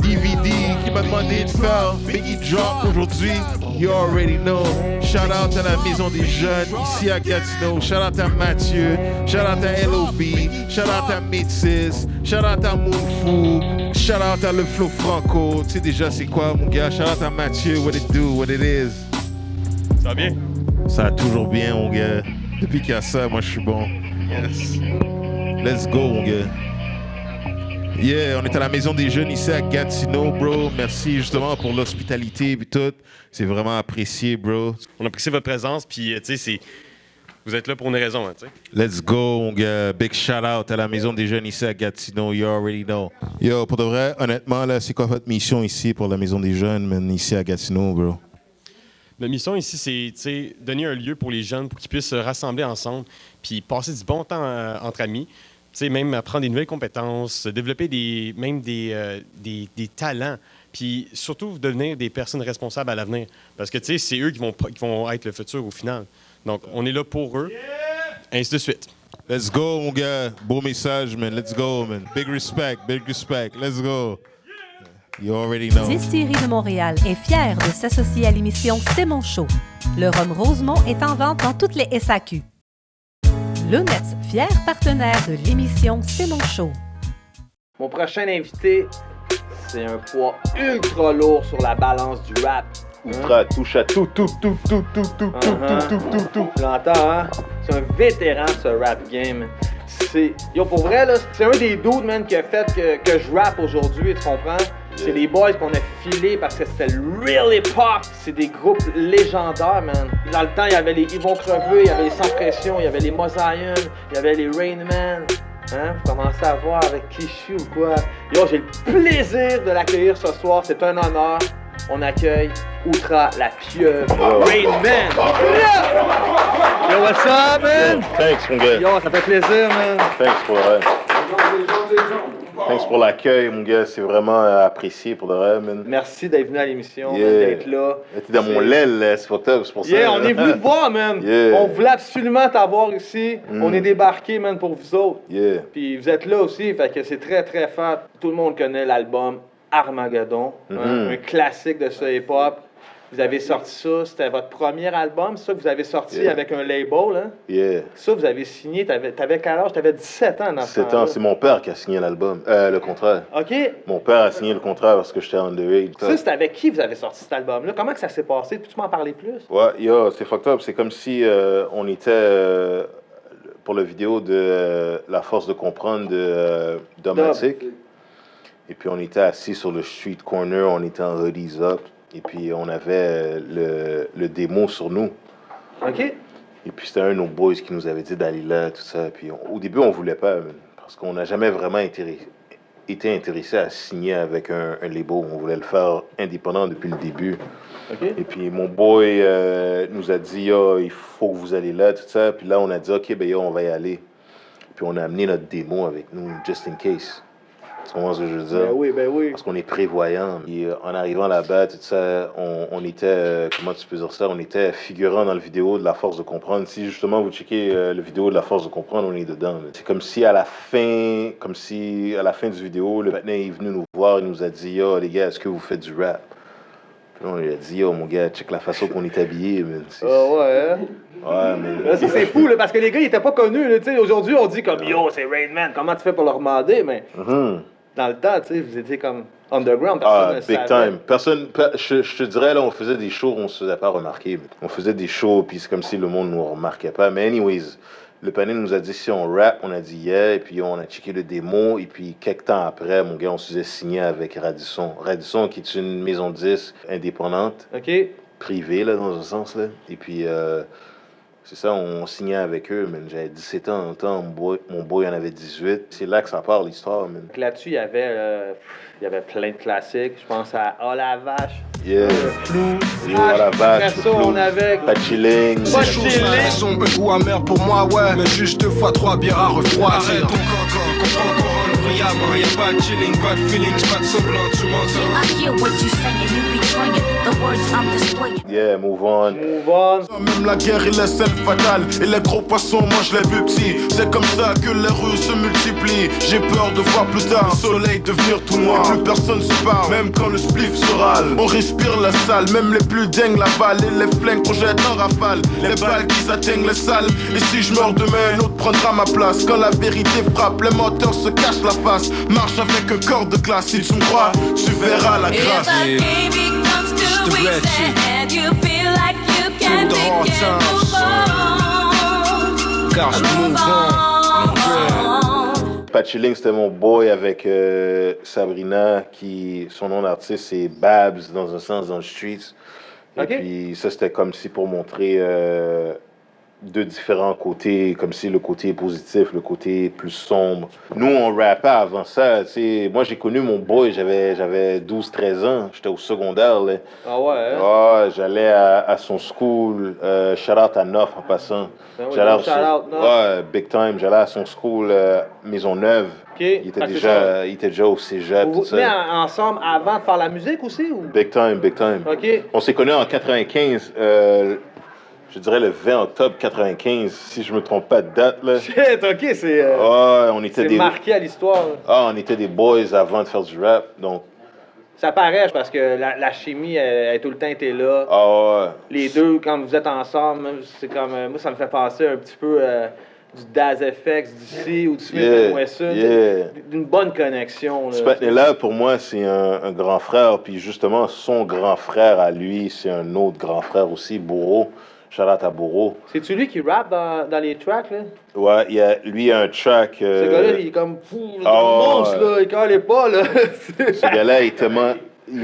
K: DVD qui m'a demandé de faire Biggie Drop aujourd'hui. You already know. Shout out à la Maison des Jeunes ici à Gatineau. Shout out à Mathieu. Shout out à LOB. Shout out à Métis. Shout out à Moonfou. Shout out à Le Flow Franco. Tu sais déjà c'est quoi mon gars. Shout out à Mathieu. What it do, what it is.
L: Ça va bien?
K: Ça va toujours bien mon gars. Depuis qu'il y a ça, moi je suis bon. Yes. Let's go mon gars. Yeah, on est à la Maison des Jeunes ici à Gatineau, bro. Merci justement pour l'hospitalité et tout. C'est vraiment apprécié, bro.
L: On apprécie votre présence, puis tu sais, vous êtes là pour une raison, hein, tu sais.
K: Let's go, mon gars. Big shout out à la Maison des Jeunes ici à Gatineau. You already know. Yo, pour de vrai, honnêtement, là, c'est quoi votre mission ici pour la Maison des Jeunes, man, ici à Gatineau, bro?
L: Notre mission ici, c'est donner un lieu pour les jeunes pour qu'ils puissent se rassembler ensemble puis passer du bon temps entre amis. Même apprendre des nouvelles compétences, développer des talents, puis surtout devenir des personnes responsables à l'avenir. Parce que c'est eux qui vont être le futur au final. Donc, on est là pour eux, ainsi de suite.
K: Let's go, mon gars. Beau message, man. Let's go, man. Big respect, big respect. Let's go. You already know.
H: Distillerie de Montréal est fière de s'associer à l'émission C'est mon show. Le rhum Rosemont est en vente dans toutes les SAQ. Lunettes, fier partenaire de l'émission C'est mon show.
F: Mon prochain invité, c'est un poids ultra lourd sur la balance du rap.
M: Ultra, touche à tout.
F: Tu l'entends, hein? C'est un vétéran, ce rap game. Yo, pour vrai, là, c'est un des dudes, man, qui a fait que je rappe aujourd'hui, tu comprends? C'est les boys qu'on a filés parce que c'était le real hip-hop. C'est des groupes légendaires, man. Dans le temps, il y avait les Yvon Creveux, il y avait les Sans Pression, il y avait les Mosaïen, il y avait les Rain Man. Hein? Vous commencez à voir avec Clichy ou quoi? Yo, j'ai le plaisir de l'accueillir ce soir. C'est un honneur. On accueille Outra la pieuvre, Rain Man. Yo, what's up, man?
M: Thanks, mon gars.
F: Yo, ça fait plaisir, man.
M: Thanks pour l'accueil, mon gars. C'est vraiment apprécié pour de vrai, man.
F: Merci d'être venu à l'émission, d'être là.
M: T'es dans mon l'aile, là. C'est pas c'est pour ça.
F: Yeah, on est venu te voir, man. On voulait absolument t'avoir ici. On est débarqué, man, pour vous autres.
M: Yeah.
F: Puis vous êtes là aussi, fait que c'est très, très fort. Tout le monde connaît l'album Armageddon, un classique de ce hip-hop. Vous avez sorti ça, c'était votre premier album, ça que vous avez sorti avec un label, hein?
M: Yeah.
F: Ça, vous avez signé, t'avais quel âge? T'avais 17 ans dans ce
M: 17 ans, c'est mon père qui a signé l'album, le contrat.
F: OK.
M: Mon père a signé le contrat parce que j'étais underage.
F: Ça, c'était avec qui vous avez sorti cet album-là? Comment que ça s'est passé? Peux-tu m'en parler plus?
M: Ouais, yo, c'est fucked up. C'est comme si on était pour la vidéo de La Force de Comprendre de Domatic. Et puis on était assis sur le street corner, on était en hoodies up. Et puis, on avait le démo sur nous.
F: OK.
M: Et puis, c'était un de nos boys qui nous avait dit d'aller là, tout ça. Puis, au début, on voulait pas, parce qu'on n'a jamais vraiment été été intéressé à signer avec un label. On voulait le faire indépendant depuis le début.
F: Okay.
M: Et puis mon boy nous a dit, il faut que vous allez là, tout ça. Puis là, on a dit, OK, ben on va y aller. Puis on a amené notre démo avec nous, just in case. Tu comprends ce que je veux dire?
F: Ben oui.
M: Parce qu'on est prévoyant. Et en arrivant là-bas, tout ça, on était, comment tu peux dire ça? On était figurant dans la vidéo de La Force de Comprendre. Si justement vous checkez la vidéo de La Force de Comprendre, on est dedans. C'est comme si à la fin du vidéo, le patin est venu nous voir et nous a dit, les gars, est-ce que vous faites du rap? Puis là, on lui a dit, mon gars, check la façon qu'on est habillé.
F: Ouais, hein?
M: Ouais, mais...
F: Là, c'est fou, là, parce que les gars, ils étaient pas connus. Là, aujourd'hui, on dit comme, c'est Rain Man, comment tu fais pour leur demander? Mais dans le temps, tu sais, vous étiez comme underground, personne ne
M: big
F: savait.
M: time. Personne, je te dirais, là, on faisait des shows, on se faisait pas remarquer. On faisait des shows, puis c'est comme si le monde nous remarquait pas. Mais anyways, le panel nous a dit si on rap, on a dit yeah, et puis on a checké le démo, et puis quelques temps après, mon gars, on se faisait signer avec Radisson. Radisson, qui est une maison de disques indépendante, privée, là, dans un sens, là. Et puis, c'est ça, on signait avec eux, man. J'avais 17 ans en temps, mon boy en avait 18. C'est là que ça part, l'histoire, man.
F: Là-dessus, il y avait plein de classiques. Je pense à Oh la vache.
M: Yeah.
F: Flou.
M: Oh la vache.
F: Après ça, on avait...
M: Pas chilling.
J: Pas chilling. Sombre goût amer pour moi, ouais. Mais juste 2 fois 3 bières à refroidir. Arrête ton coco, comprends couronne brillamment. Y'a pas de chilling, pas de feelings, pas de semblant, tu m'entends.
N: I hear what you saying, you betraying the words I'm displaying.
M: Yeah, move on.
F: Move on.
J: Même la guerre et les scènes fatales. Et les gros poissons, moi je les vu petits. C'est comme ça que les rues se multiplient. J'ai peur de voir plus tard le soleil devenir tout noir. Plus personne se parle, même quand le spliff se râle. On respire la salle, même les plus dingues l'avalent. Et les flingues projettent en rafale. Les balles qui atteignent les salles. Et si je meurs demain, un autre prendra ma place. Quand la vérité frappe, les moteurs se cachent la face. Marche avec un corps de classe. Si tu me crois, tu verras la grâce.
M: Pas chilling, c'était mon boy avec Sabrina, qui son nom d'artiste c'est Babs, dans un sens, dans le streets. Et puis ça, c'était comme si pour montrer deux différents côtés, comme si le côté positif, le côté plus sombre. Nous, on rappait avant ça, tu sais. Moi, j'ai connu mon boy, j'avais 12-13 ans, j'étais au secondaire, là.
F: Ah ouais, hein?
M: Ah, j'allais à son school, shout-out à Neuf en passant.
F: Ah oui,
M: J'allais
F: shout-out, Neuf.
M: Ouais, big time, j'allais à son school, Maisonneuve. Il était déjà au cégep,
F: vous
M: tout
F: vous tenez
M: ça.
F: ensemble avant de faire la musique aussi? Ou?
M: Big time, big time.
F: OK.
M: On s'est connus en 95, je dirais le 20 octobre 95, si je me trompe pas de date, là.
F: Shit, OK, c'est...
M: on était
F: c'est marqué à l'histoire.
M: on était des boys avant de faire du rap, donc...
F: Ça paraît parce que la chimie, elle a tout le temps été là.
M: Ah ouais.
F: Les deux, quand vous êtes ensemble, même, c'est comme... moi, ça me fait penser un petit peu du Daz FX d'ici ou du Smith & Wesson. D'une bonne connexion.
M: Ce patin-là, pour moi, c'est un grand frère. Puis justement, son grand frère à lui, c'est un autre grand frère aussi, Bourreau. Shout-out à Bourreau.
F: C'est-tu lui qui rappe dans les tracks, là?
M: Ouais, lui, il a un track...
F: Ce gars-là, il est comme fou, monstre, là, il calait pas, là.
M: Ce gars-là, il est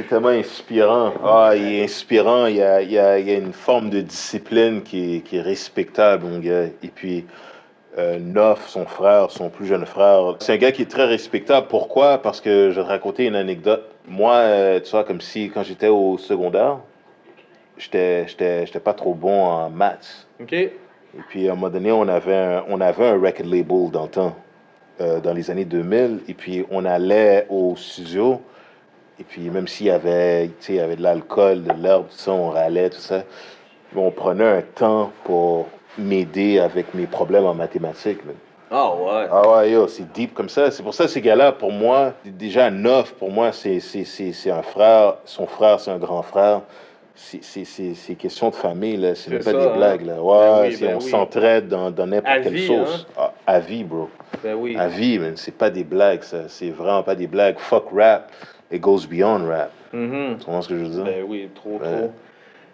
M: tellement inspirant. Il est inspirant, il y a une forme de discipline qui est respectable, mon gars. Et puis, Neuf, son frère, son plus jeune frère, c'est un gars qui est très respectable. Pourquoi? Parce que je vais te raconter une anecdote. Moi, tu vois, comme si, quand j'étais au secondaire, j'étais pas trop bon en maths.
F: OK.
M: Et puis, à un moment donné, on avait un record label dans le temps, dans les années 2000. Et puis, on allait au studio. Et puis, même s'il y avait de l'alcool, de l'herbe, tout ça, on râlait, tout ça. On prenait un temps pour m'aider avec mes problèmes en mathématiques. Man.
F: Ah ouais.
M: Ah ouais, yo, c'est deep comme ça. C'est pour ça, ces gars-là, pour moi, déjà Neuf, pour moi, c'est un frère. Son frère, c'est un grand frère. C'est question de famille, là. C'est même pas des blagues, là. Ouais, on s'entraide dans n'importe quelle sauce.
F: Hein?
M: À vie, bro.
F: Ben oui.
M: À vie, man. C'est pas des blagues, ça. C'est vraiment pas des blagues. Fuck rap. It goes beyond rap.
F: Tu
M: comprends ce que je veux dire?
F: Ben oui, trop.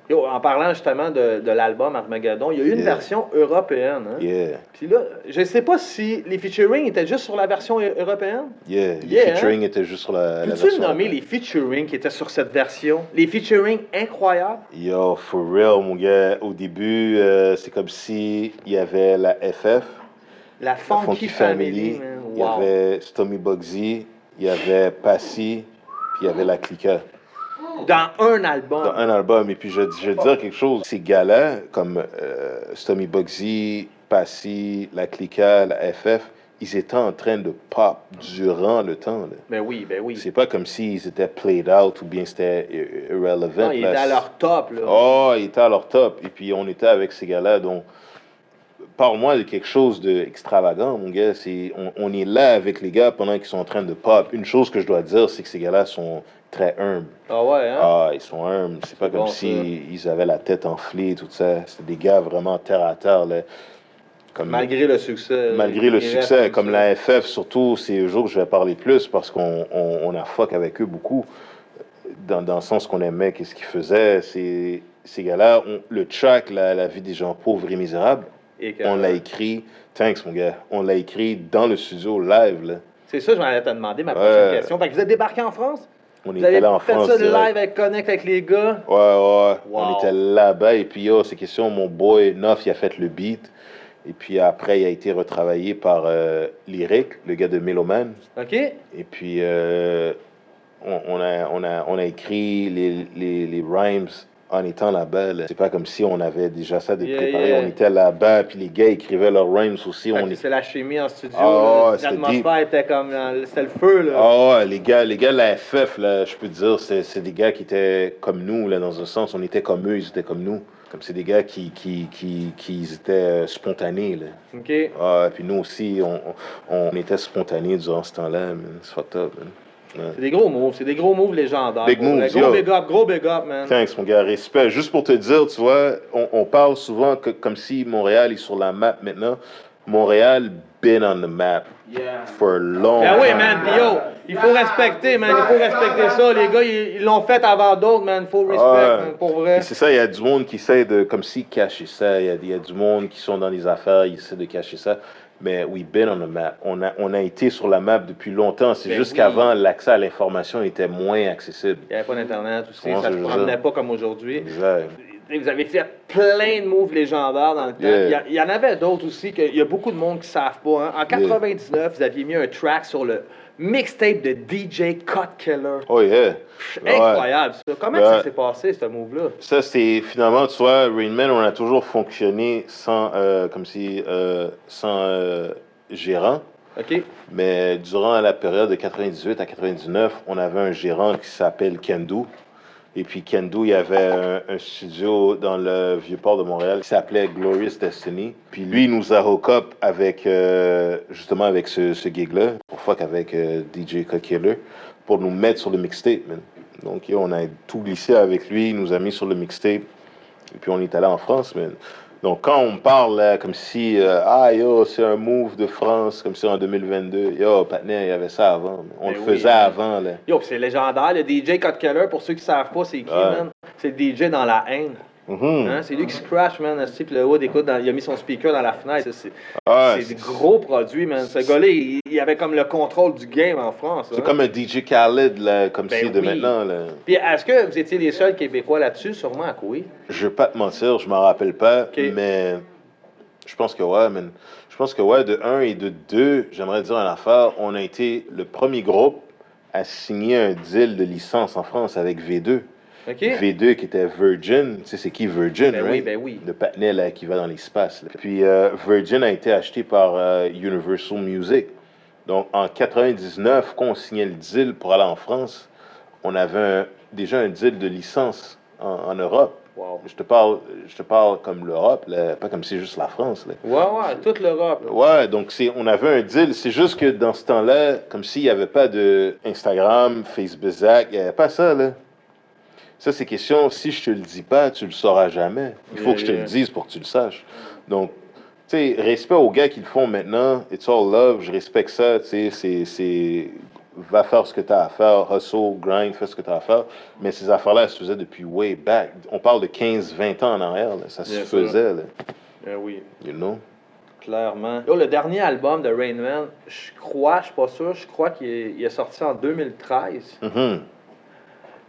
F: Yo, en parlant justement de l'album Armageddon, il y a eu une version européenne. Hein? Puis là, je sais pas si les featuring étaient juste sur la version européenne.
M: Les featuring étaient juste sur la version
F: européenne. Peux-tu nommer les featuring qui étaient sur cette version? Les featuring incroyables?
M: Yo, for real, mon gars. Au début, c'est comme si il y avait la FF.
F: La Funky Family.
M: Il y avait Stomy Bugsy. il y avait Passy, puis il y avait La Clica.
F: Dans un album.
M: Dans un album. Et puis, je vais te dire quelque chose. Ces gars-là, comme Stommy Bugsy, Passy, La Clica, la FF, ils étaient en train de pop durant le temps. Là.
F: Ben oui.
M: C'est pas comme s'ils étaient played out ou bien c'était irrelevant.
F: Non, ils étaient à leur top. Là.
M: Oh, ils étaient à leur top. Et puis, on était avec ces gars-là. Donc, parle-moi de quelque chose d'extravagant, mon gars. On est là avec les gars pendant qu'ils sont en train de pop. Une chose que je dois dire, c'est que ces gars-là sont très humbles.
F: Ah ouais, hein?
M: Ah, ils sont humbles. C'est pas comme
F: bon,
M: si ils avaient la tête enflée, tout ça. C'est des gars vraiment terre à terre, là. Comme,
F: malgré le succès.
M: Malgré le succès, comme la FF, surtout, c'est eux jours que je vais parler plus parce qu'on a fuck avec eux beaucoup. Dans le sens qu'on aimait qu'est-ce qu'ils faisaient. Ces gars-là, le track, la vie des gens pauvres et misérables, on l'a écrit, thanks mon gars, on l'a écrit dans le studio live. Là.
F: C'est ça, je m'en allais te demander ma prochaine question. Fait que vous êtes débarqué en France?
M: On
F: vous avez
M: là en
F: fait
M: France,
F: ça
M: direct.
F: live avec Connect avec les gars?
M: Ouais. Wow. On était là-bas et puis c'est question, mon boy Nof, il a fait le beat. Et puis après, il a été retravaillé par Lyric, le gars de Méloman.
F: OK.
M: Et puis on a écrit les rhymes en étant là-bas. Là. C'est pas comme si on avait déjà ça de préparé. On était là-bas, puis les gars écrivaient leurs rhymes aussi.
F: C'est la chimie en studio.
M: L'atmosphère
F: était comme... C'était le feu, là.
M: Ah, les gars de la FF, là, je peux te dire, c'est des gars qui étaient comme nous, là, dans un sens. On était comme eux, ils étaient comme nous. Comme c'est des gars qui étaient spontanés, là.
F: OK.
M: Ah, puis nous aussi, on était spontanés durant ce temps-là, man. C'est fucked up, man. Ouais.
F: C'est des gros moves légendaires.
M: Big moves,
F: gros big up, man.
M: Thanks, mon gars, respect. Juste pour te dire, tu vois, on parle souvent comme si Montréal est sur la map maintenant. Montréal been on the map for a long time.
F: Ah oui, man, pis yo, il faut respecter, man, il faut respecter ça. Les gars, ils l'ont fait avant d'autres, man, il faut respect, man, pour vrai.
M: C'est ça, il y a du monde qui essaie de, comme si, cacher ça. Il y a du monde qui sont dans les affaires, ils essaient de cacher ça. Mais we've been on the map. On a été sur la map depuis longtemps. C'est juste qu'avant, l'accès à l'information était moins accessible.
F: Il n'y avait pas d'Internet aussi, ça ne se promenait pas comme aujourd'hui.
M: Exact.
F: Vous avez fait plein de moves légendaires dans le temps. Il y en avait d'autres aussi, qu'il y a beaucoup de monde qui ne savent pas. Hein. En 99, vous aviez mis un track sur le mixtape de DJ Cut Killer.
M: Oh yeah.
F: Incroyable ça. Comment ça s'est passé, ce move-là?
M: Ça, c'est finalement, tu vois, Rain Man, on a toujours fonctionné sans, gérant.
F: OK.
M: Mais durant la période de 98 à 99, on avait un gérant qui s'appelle Kendo. Et puis Kendo, il y avait un studio dans le Vieux-Port de Montréal qui s'appelait Glorious Destiny. Puis lui, il nous a hook up avec, justement, avec ce gig-là, pour fuck avec DJ Cut-Killer, pour nous mettre sur le mixtape, man. Donc, on a tout glissé avec lui, il nous a mis sur le mixtape. Et puis, on est allé en France, man. Donc, quand on parle là, comme si, c'est un move de France, comme si en 2022, Patner, il y avait ça avant. On le faisait avant, là.
F: Yo, c'est légendaire, le DJ Cut Killer, pour ceux qui savent pas, c'est qui, man? C'est le DJ dans la haine. Hein? C'est lui qui scratch, man. Puis le Wood, écoute, il a mis son speaker dans la fenêtre. C'est des gros produits, man. Ce gars-là, il avait comme le contrôle du game en France.
M: C'est comme un DJ Khaled, là, comme si de maintenant, là.
F: Puis est-ce que vous étiez les seuls Québécois là-dessus? Sûrement, oui.
M: Je vais pas te mentir, je m'en rappelle pas, mais je pense que ouais, man. Je pense que ouais, de 1 et de 2, j'aimerais dire une affaire, on a été le premier groupe à signer un deal de licence en France avec V2.
F: Okay.
M: V2 qui était Virgin, tu sais c'est qui Virgin, right?
F: Oui.
M: Le patinet là, qui va dans l'espace. Là. Puis Virgin a été acheté par Universal Music. Donc en 99, quand on signait le deal pour aller en France, on avait déjà un deal de licence en Europe.
F: Wow.
M: Je te parle comme l'Europe, là, pas comme c'est juste la France. Là.
F: Ouais, toute l'Europe.
M: Ouais, donc on avait un deal. C'est juste que dans ce temps-là, comme s'il n'y avait pas de Instagram, Facebook, il n'y avait pas ça, là. Ça, c'est question, si je te le dis pas, tu le sauras jamais. Il faut que je te le dise pour que tu le saches. Donc, tu sais, respect aux gars qui le font maintenant. It's all love, je respecte ça. Tu sais, c'est... Va faire ce que tu as à faire, hustle, grind, fais ce que tu as à faire. Mais ces affaires-là, elles se faisaient depuis way back. On parle de 15-20 ans en arrière, là. Ça se faisait, là.
F: Oui.
M: You know?
F: Clairement. Là, le dernier album de Rain Man, je suis pas sûr, je crois qu'il est sorti en 2013.
M: Mm-hmm.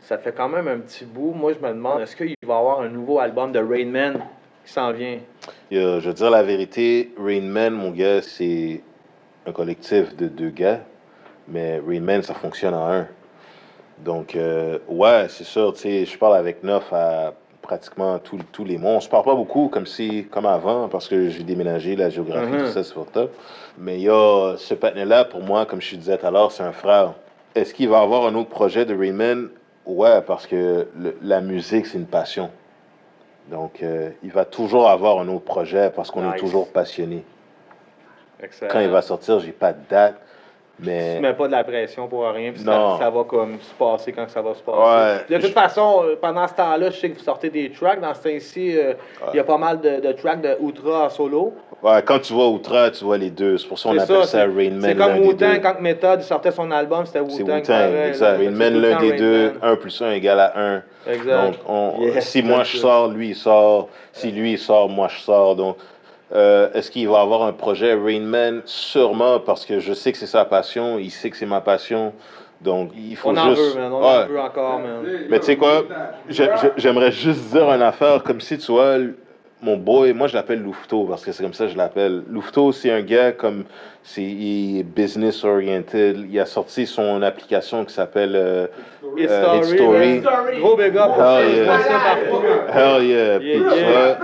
F: Ça fait quand même un petit bout. Moi, je me demande, est-ce qu'il va y avoir un nouveau album de Rain Man qui s'en vient?
M: Je veux dire la vérité, Rain Man, mon gars, c'est un collectif de 2 gars. Mais Rain Man, ça fonctionne en un. Donc, ouais, c'est sûr, tu sais, je parle avec Neuf à pratiquement tous les mois. On se parle pas beaucoup comme avant, parce que j'ai déménagé, la géographie, tout ça, c'est pour top. Mais il y a ce partenaire-là, pour moi, comme je te disais tout à l'heure, c'est un frère. Est-ce qu'il va avoir un autre projet de Rain Man? Ouais, parce que la musique, c'est une passion. Donc, il va toujours avoir un autre projet parce qu'on est toujours passionné.
F: Excellent.
M: Quand il va sortir, j'ai pas de date, mais...
F: Tu mets pas de la pression pour rien, puis
M: Non.
F: ça va comme se passer quand ça va se passer.
M: Ouais.
F: De toute façon, pendant ce temps-là, je sais que vous sortez des tracks. Dans ce temps-ci, il y a pas mal de tracks de Outra en solo.
M: Ouais, quand tu vois Outra, tu vois les deux. C'est pour ça qu'on appelle ça Rain Man.
F: C'est comme Wu-Tang, quand Method sortait son album, c'était Wu-Tang.
M: C'est Wu-Tang, exact. Rain Man, l'un des deux, 1 + 1 égale 1.
F: Exact.
M: Donc, si moi je sors, lui il sort. Si lui il sort, moi je sors. Donc, est-ce qu'il va avoir un projet Rain Man? Sûrement, parce que je sais que c'est sa passion. Il sait que c'est ma passion. Donc, il faut
F: on en
M: juste...
F: veut, man. On en veut encore, man.
M: Mais tu sais quoi? J'aimerais juste dire une affaire comme si, tu vois, mon boy, moi je l'appelle Louveteau parce que c'est comme ça que je l'appelle. Louveteau, c'est un gars comme, il est business oriented. Il a sorti son application qui s'appelle Hit Story.
F: Gros big up pour ça, je vois ça partout.
M: Hell yeah. Puis, tu vois,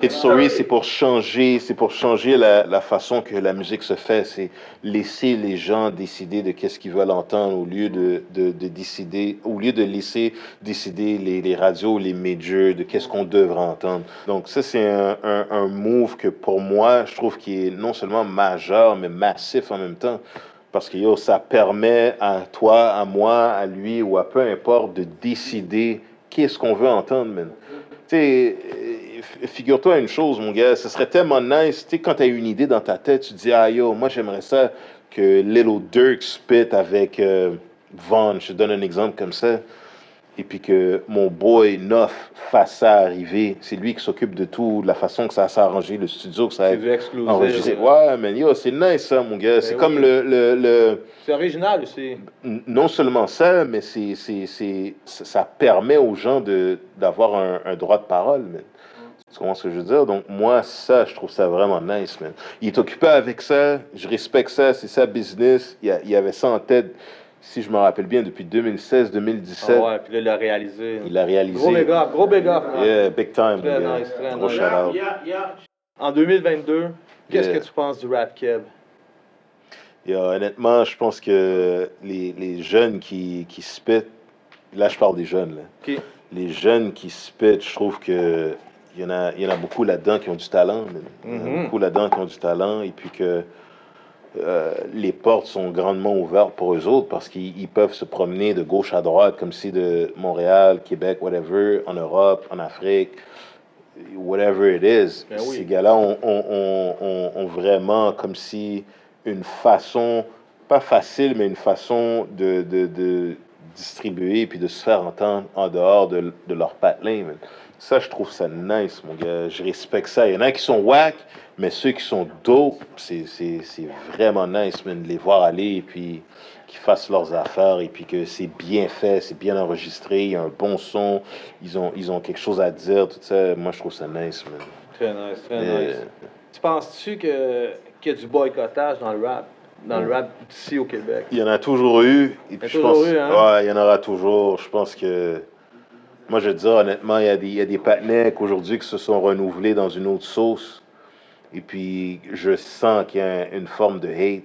M: Hit Story, c'est pour changer la façon que la musique se fait. C'est laisser les gens décider de qu'est-ce qu'ils veulent entendre au lieu de décider, au lieu de laisser décider les radios, les majors, de qu'est-ce qu'on devrait entendre. Donc ça, c'est un move que pour moi, je trouve qui est non seulement majeur, mais massif en même temps. Parce que ça permet à toi, à moi, à lui ou à peu importe de décider qu'est-ce qu'on veut entendre, man. Tu sais, figure-toi une chose, mon gars, ce serait tellement nice, tu sais, quand tu as une idée dans ta tête, tu te dis, ah yo, moi j'aimerais ça que Little Durk spit avec Vaughn, je te donne un exemple comme ça, et puis que mon boy Neuf fasse ça arriver, c'est lui qui s'occupe de tout, de la façon que ça s'est arrangé, le studio, que ça a enregistré. Ouais, man, yo, c'est nice ça, mon gars, c'est comme le...
F: C'est original aussi.
M: Non seulement ça, mais ça permet aux gens d'avoir un droit de parole, man. Tu comprends ce que je veux dire? Donc, moi, ça, je trouve ça vraiment nice, man. Il est occupé avec ça, je respecte ça, c'est sa business. Il avait ça en tête, si je me rappelle bien, depuis 2016-2017.
F: Ah ouais, puis là, il l'a réalisé.
M: Il l'a réalisé.
F: Gros big up.
M: Yeah, big time.
F: Très nice, très
M: gros
F: nice.
M: shout-out.
F: En 2022, qu'est-ce que tu penses du rap keb?
M: Honnêtement, je pense que les jeunes qui spit, là, je parle des jeunes, là.
F: Okay.
M: Les jeunes qui spit, je trouve que il y en a beaucoup là-dedans qui ont du talent. Il y en a beaucoup là-dedans qui ont du talent et puis que les portes sont grandement ouvertes pour eux autres parce qu'ils peuvent se promener de gauche à droite comme si de Montréal, Québec, whatever, en Europe, en Afrique, whatever it is.
F: Ben oui.
M: Ces gars-là ont vraiment comme si une façon, pas facile, mais une façon de distribuer puis de se faire entendre en dehors de leur patelin. Man. Ça, je trouve ça nice, mon gars. Je respecte ça. Il y en a qui sont whack, mais ceux qui sont dope, c'est vraiment nice, man, de les voir aller et puis qu'ils fassent leurs affaires et puis que c'est bien fait, c'est bien enregistré, il y a un bon son, ils ont quelque chose à dire, tout ça. Moi, je trouve ça nice, man.
F: Très nice, très nice. Tu penses-tu qu'il y a du boycottage dans le rap? Dans le rap ici au Québec? Il
M: y en a toujours eu. Et puis ouais, il y en aura toujours. Je pense que... Moi, je veux dire, honnêtement, il y a des partenaires qu'aujourd'hui qui se sont renouvelés dans une autre sauce. Et puis, je sens qu'il y a une forme de hate.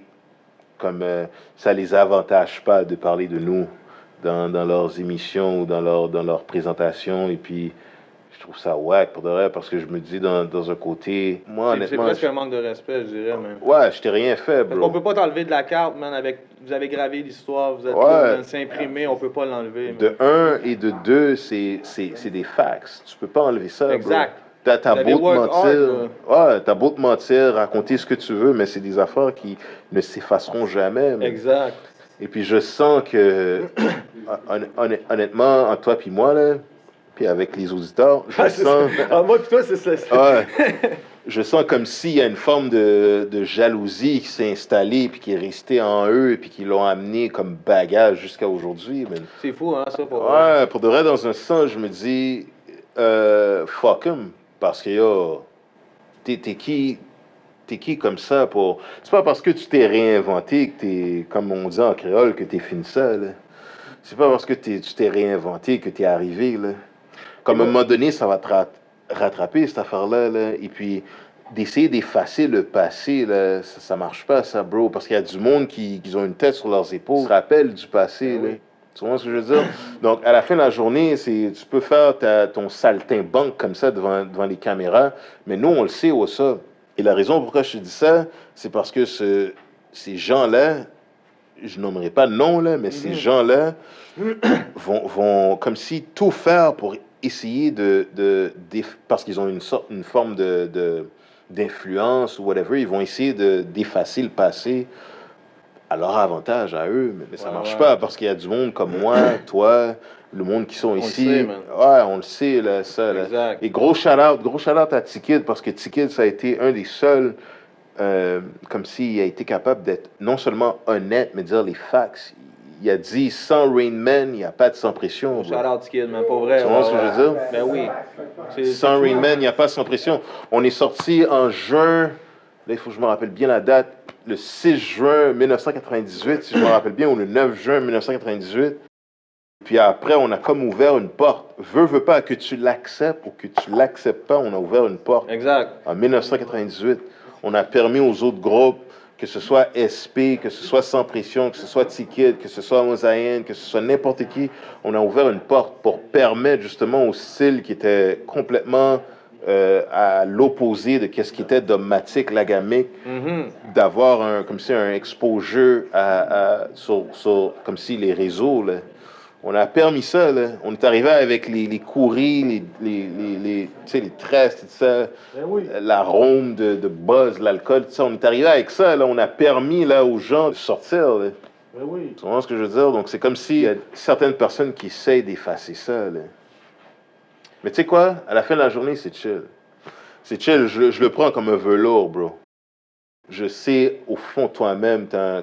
M: Comme ça les avantage pas de parler de nous dans leurs émissions ou dans leurs présentations. Et puis, je trouve ça whack pour de vrai parce que je me dis dans un côté... Moi, honnêtement...
F: C'est presque un manque de respect, je dirais, même.
M: Ouais, je t'ai rien fait, bro.
F: Parce qu'on peut pas t'enlever de la carte, man, vous avez gravé l'histoire, vous êtes là, c'est imprimé, on peut pas l'enlever.
M: De un et de deux, c'est des facts. Tu peux pas enlever ça,
F: exact.
M: Bro. T'as beau te mentir, t'as beau te mentir, raconter ce que tu veux, mais c'est des affaires qui ne s'effaceront jamais. Man.
F: Exact.
M: Et puis je sens que, honnêtement, entre toi puis moi, là, puis avec les auditeurs, je sens...
F: moi puis toi, c'est ça.
M: Je sens comme s'il y a une forme de jalousie qui s'est installée, puis qui est restée en eux, puis qui l'ont amené comme bagage jusqu'à aujourd'hui.
F: C'est fou, hein, ça, pour
M: ouais, pour de vrai, dans un sens, je me dis, fuck 'em, parce que, yo, t'es qui T'es qui comme ça pour... C'est pas parce que tu t'es réinventé que t'es, comme on dit en créole, que t'es fini ça, là. C'est pas parce que tu t'es réinventé que t'es arrivé, là. Comme à un moment donné, ça va te rattraper, cette affaire-là, là. Et puis, d'essayer d'effacer le passé, là, ça marche pas, ça, bro. Parce qu'il y a du monde qui ont une tête sur leurs épaules, se rappellent du passé, là. Tu vois ce que je veux dire? Donc, à la fin de la journée, tu peux faire ton saltimbanque comme ça devant les caméras, mais nous, on le sait, ça. Et la raison pourquoi je te dis ça, c'est parce que ces gens-là, je nommerai pas de nom, là, mais ces gens-là vont comme si tout faire pour essayer parce qu'ils ont une forme d'influence ou whatever, ils vont essayer d'effacer le passé à leur avantage, à eux, mais ça marche pas, parce qu'il y a du monde comme moi, toi, le monde qui sont ici.
F: Le sait, man.
M: Ouais, on le sait, là, ça. Là.
F: Exact.
M: Et gros shout-out à T-Kid, parce que T-Kid, ça a été un des seuls, comme s'il a été capable d'être non seulement honnête, mais de dire les facts. Il a dit, sans Rain Man, il n'y a pas de Sans Pression.
F: Shout-out T-Kid, man, pour vrai.
M: Tu vois ce que je veux dire?
F: Ben oui.
M: Sans Rain Man, il n'y a pas de Sans Pression. On est sorti en juin, là, il faut que je me rappelle bien la date, le 6 juin 1998, si je me rappelle bien, ou le 9 juin 1998. Puis après, on a comme ouvert une porte. Veux pas, que tu l'acceptes ou que tu l'acceptes pas, on a ouvert une porte.
F: Exact.
M: En 1998, on a permis aux autres groupes, que ce soit SP, que ce soit Sans Pression, que ce soit T-Kid, que ce soit Mosaïen, que ce soit n'importe qui, on a ouvert une porte pour permettre justement au style qui était complètement à l'opposé de ce qui était dogmatique, lagamique, d'avoir un exposure sur comme si les réseaux, là. On a permis ça, là. On est arrivé avec les courris, les tresses, tout ça, l'arôme de buzz, l'alcool, tout ça. On est arrivé avec ça, là. On a permis, là, aux gens de sortir, là. Tu vois ce que je veux dire? Donc, c'est comme s'il y a certaines personnes qui essayent d'effacer ça, là. Mais tu sais quoi? À la fin de la journée, c'est chill. C'est chill. Je le prends comme un velours, bro. Je sais, au fond de toi-même, t'as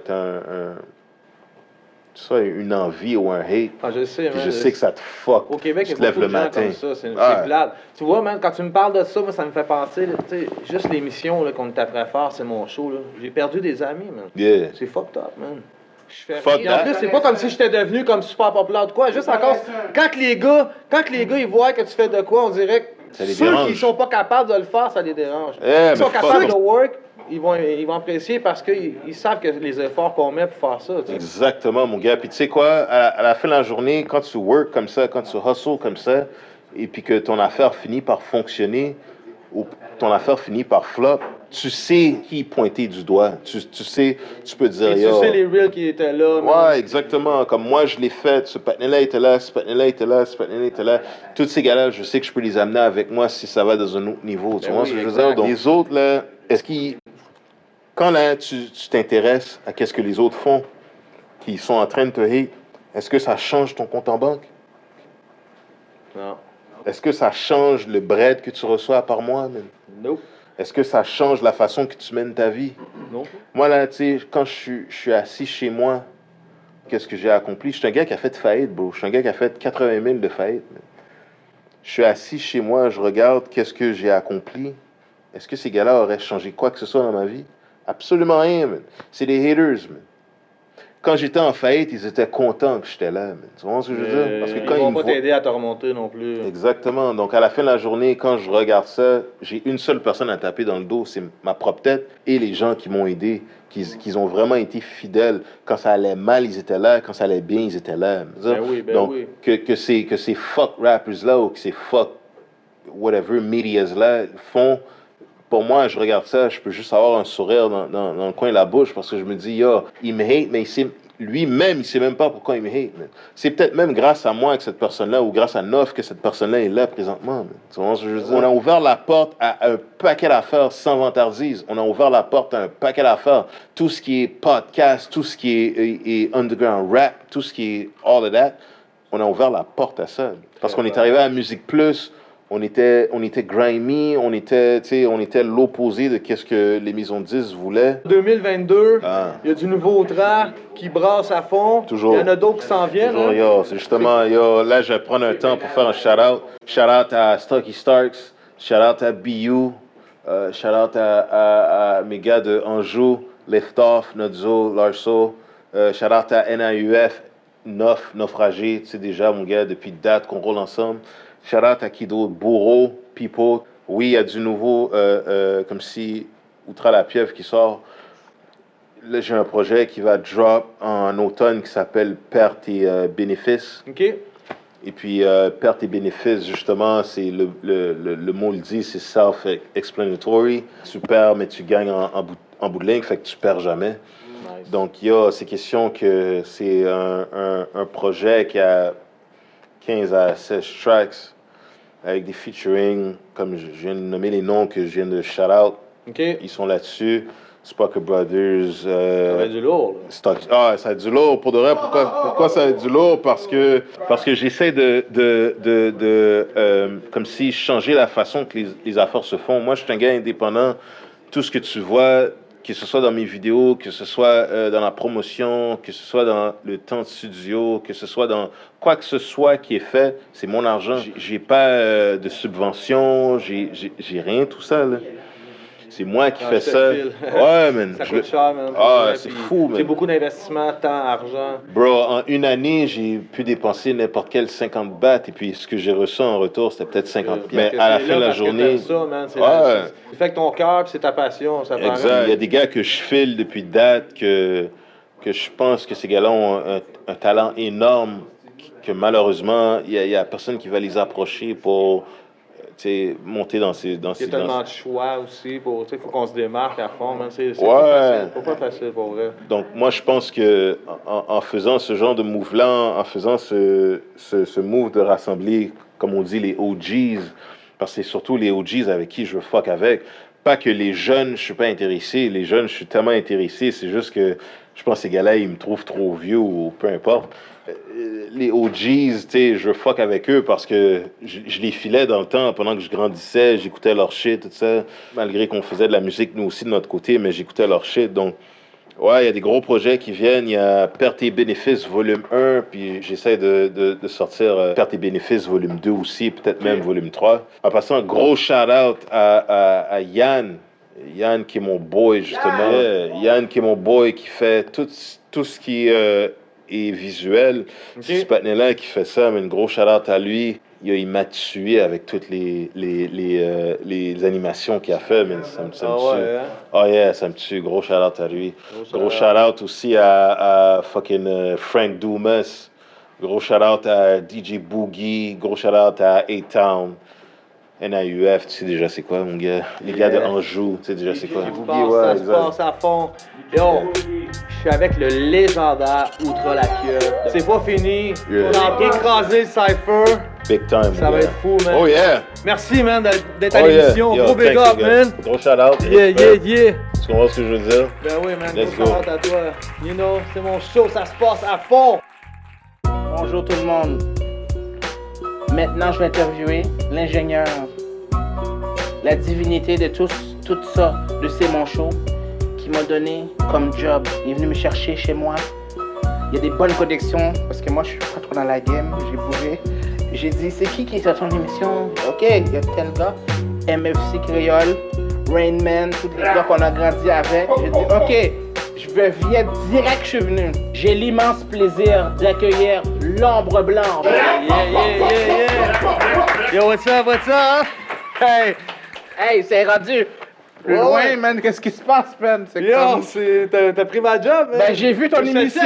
M: une envie ou un hate.
F: Ah, je sais,
M: je sais que ça te fuck.
F: Au Québec,
M: tu
F: il
M: te
F: y a
M: lèves
F: beaucoup
M: le
F: de gens
M: matin.
F: comme ça. C'est plate. Tu vois, man, quand tu me parles de ça, moi, ça me fait penser, tu sais, juste l'émission là, qu'on était très fort, c'est mon show. Là. J'ai perdu des amis, man.
M: Yeah.
F: C'est fucked up, man. Je fais
M: Fuck
F: rien. En plus, c'est pas comme si j'étais devenu comme super populaire de quoi. Juste encore, quand les gars, ils voient que tu fais de quoi, on dirait que ceux qui sont pas capables de le faire, ça les dérange.
M: Yeah,
F: Ils sont capables de work, ils vont apprécier parce qu'ils savent que les efforts qu'on met pour faire ça. Tu sais.
M: Exactement, mon gars. Puis tu sais quoi, à la fin de la journée, quand tu work comme ça, quand tu hustle comme ça, et puis que ton affaire finit par fonctionner, ou ton affaire finit par flop, tu sais qui pointer du doigt. Tu sais, tu peux dire...
F: Et tu sais les reels qui étaient là.
M: Ouais, exactement. Comme moi, je l'ai fait. Ce patinet-là était là, ce patinet-là était là, ce patinet-là était là. Tous ces gars-là, je sais que je peux les amener avec moi si ça va dans un autre niveau. Tu vois ce que je veux dire? Donc, les autres, là, est-ce qu'ils... Quand là, tu t'intéresses à qu'est-ce que les autres font, qui sont en train de te hate, est-ce que ça change ton compte en banque?
F: Non.
M: Est-ce que ça change le bread que tu reçois par mois, man?
F: Non.
M: Est-ce que ça change la façon que tu mènes ta vie?
F: Non.
M: Moi, là, tu sais, quand je suis assis chez moi, qu'est-ce que j'ai accompli? Je suis un gars qui a fait faillite, bro. Je suis un gars qui a fait 80 000 de faillite, man. Je suis assis chez moi, je regarde qu'est-ce que j'ai accompli. Est-ce que ces gars-là auraient changé quoi que ce soit dans ma vie? Absolument rien, man. C'est des haters, man. Quand j'étais en faillite, ils étaient contents que j'étais là, man. Tu vois ce que je veux dire? Parce que quand
F: ils vont
M: me
F: pas
M: voient...
F: t'aider à te remonter non plus.
M: Exactement. Donc, à la fin de la journée, quand je regarde ça, j'ai une seule personne à taper dans le dos, c'est ma propre tête et les gens qui m'ont aidé, qui ont vraiment été fidèles. Quand ça allait mal, ils étaient là. Quand ça allait bien, ils étaient là. Donc, que ces fuck rappers-là ou que ces fuck whatever medias-là font... Pour moi, je regarde ça, je peux juste avoir un sourire dans le coin de la bouche parce que je me dis, yo, il me hate, mais lui-même, il sait même pas pourquoi il me hate. Man. C'est peut-être même grâce à moi que cette personne-là, ou grâce à Nof que cette personne-là est là présentement. Man. Tu vois ce que je veux dire? On a ouvert la porte à un paquet d'affaires sans vantardise. On a ouvert la porte à un paquet d'affaires. Tout ce qui est podcast, tout ce qui est underground rap, tout ce qui est all of that, on a ouvert la porte à ça. Parce qu'on est arrivé à Musique Plus. On était grimy, on était l'opposé de qu'est-ce que les maisons de 10 voulaient.
F: 2022, il y a du nouveau track qui brasse à fond.
M: Toujours.
F: Il y en a d'autres qui s'en viennent.
M: Toujours, yo, c'est justement, yo, là, je vais prendre un temps pour faire un shout-out. Shout-out à Stocky Starks, shout-out à BU, Shout out à mes gars de Anjou, Liftoff, Nodzo, Larso. Shout out à NAUF, Naufragé, tu sais déjà, mon gars, depuis date qu'on roule ensemble. Shout out à Kido, Bourreau, Pipo. Oui, il y a du nouveau, comme si Outra la Pieuvre qui sort. Là, j'ai un projet qui va drop en automne qui s'appelle Perte et Bénéfices.
F: OK.
M: Et puis, perte et bénéfices, justement, c'est le mot le dit, c'est self-explanatory. Tu perds, mais tu gagnes en bout de ligne, fait que tu perds jamais. Nice. Donc, il y a ces questions que c'est un projet qui a 15 à 16 tracks avec des featuring, comme je viens de nommer les noms que je viens de shout-out.
F: Okay.
M: Ils sont là-dessus. Spocker Brothers.
F: Ça va être du lourd.
M: Ça va être du lourd. Pour de vrai, pourquoi ça va être du lourd? Parce que j'essaie comme si changer la façon que les affaires se font. Moi, je suis un gars indépendant. Tout ce que tu vois, que ce soit dans mes vidéos, que ce soit dans la promotion, que ce soit dans le temps de studio, que ce soit dans quoi que ce soit qui est fait, c'est mon argent. J'ai pas de subvention, j'ai rien, tout ça, là. C'est moi qui fais ça. Ouais, man.
F: Ça coûte cher, man.
M: Ah, c'est fou, man.
F: C'est beaucoup d'investissement, temps, argent.
M: Bro, en une année, j'ai pu dépenser n'importe quel 50 bahts, et puis ce que j'ai reçu en retour, c'était peut-être 50. Mais à la fin de la journée...
F: C'est ça, man. C'est fait que ton cœur, c'est ta passion, ça paraît.
M: Exact. Il y a des gars que je file depuis date, que je pense que ces gars-là ont un talent énorme, que malheureusement, il y a personne qui va les approcher pour... monter dans ces...
F: Il y a tellement de choix aussi. Il faut qu'on se démarque à fond. C'est pas facile pour vrai.
M: Donc, moi, je pense que en faisant ce genre de move-là, en faisant ce move de rassembler, comme on dit, les OGs, parce que c'est surtout les OGs avec qui je veux fuck avec. Pas que les jeunes, je suis pas intéressé. Les jeunes, je suis tellement intéressé. C'est juste que je pense que ces gars-là, ils me trouvent trop vieux ou peu importe. Les OGs, tu sais, je fuck avec eux parce que je les filais dans le temps pendant que je grandissais, j'écoutais leur shit, tout ça. Malgré qu'on faisait de la musique, nous aussi, de notre côté, mais j'écoutais leur shit. Donc, ouais, il y a des gros projets qui viennent. Il y a Perte et Bénéfices, volume 1, puis j'essaie de sortir Perte et Bénéfices, volume 2 aussi, peut-être même volume 3. En passant, un gros shout-out à Yann. Yann qui est mon boy, justement. Yann qui est mon boy, qui fait tout ce qui est visuel. C'est ce patinet-là qui fait ça, mais une grosse shout-out à lui. Il m'a tué avec toutes les animations qu'il a fait, mais ça me tue. Oh yeah, ça me tue. Gros shout-out à lui. Gros shout-out aussi à fucking Frank Dumas. Gros shout-out à DJ Boogie. Gros shout-out à A-Town. NAUF, tu sais déjà c'est quoi, mon gars? Les gars de Anjou, tu sais déjà c'est quoi?
F: Ça se passe à fond. Yo, je suis avec le légendaire Outra la Pieuvre. C'est pas fini. On a écrasé le cypher.
M: Big time.
F: Ça va être fou, man.
M: Oh yeah!
F: Merci, man, d'être à l'émission. Gros big up, man.
M: Gros shout-out.
F: Yeah.
M: Tu comprends ce que je veux dire?
F: Ben oui, man.
M: Let's
F: gros shout-out à toi. You know, c'est mon show, ça se passe à fond.
O: Bonjour tout le monde. Maintenant, je vais interviewer l'ingénieur, la divinité de tout ça, de C'est Mon Show, qui m'a donné comme job. Il est venu me chercher chez moi. Il y a des bonnes connexions, parce que moi, je suis pas trop dans la game. J'ai bougé. J'ai dit, c'est qui est sur ton émission? OK, il y a tel gars. MFC Créole, Rain Man, tous les gars qu'on a grandi avec. J'ai dit, OK. Je viens direct, je suis venu. J'ai l'immense plaisir d'accueillir l'Ombre Blanche.
F: Yeah. Yo, what's up?
O: Hey, c'est rendu plus loin, man. Qu'est-ce qui se passe, man?
F: T'as pris ma job, man.
O: Ben, j'ai vu ton émission.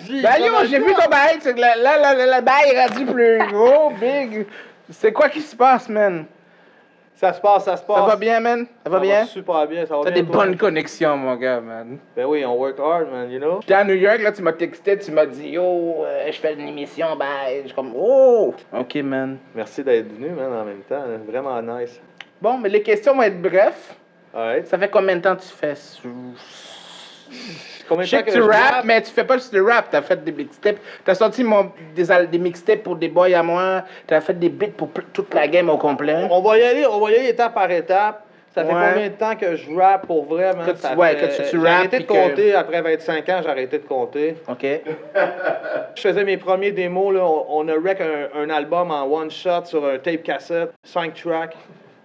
O: J'ai vu ton bail. Le bail est rendu plus gros, big. C'est quoi qui se passe, man?
F: Ça se passe. Ça
O: va bien, man? Ça va bien?
F: Super bien, ça va bien.
O: T'as des bonnes connexions, mon gars, man.
F: Ben oui, on work hard, man, you know?
O: J'étais à New York, là, tu m'as texté, tu m'as dit, yo, je fais une émission, je suis comme, oh! OK, man.
F: Merci d'être venu, man, en même temps. Vraiment nice.
O: Bon, mais les questions vont être brefs.
F: Alright.
O: Ça fait combien de temps que tu fais?
F: Je
O: sais que tu rappes, mais tu fais pas juste le rap, t'as fait des mixtapes. T'as sorti des mixtapes pour des boys à moi, t'as fait des beats pour toute la game au complet.
F: On va y aller étape par étape. Ça fait combien de temps que je rappe pour vrai, man?
O: Que tu
F: j'ai arrêté de compter, après 25 ans, j'ai arrêté de compter.
O: OK.
F: Je faisais mes premiers démos, là, on a rec un album en one shot sur un tape cassette, 5 tracks.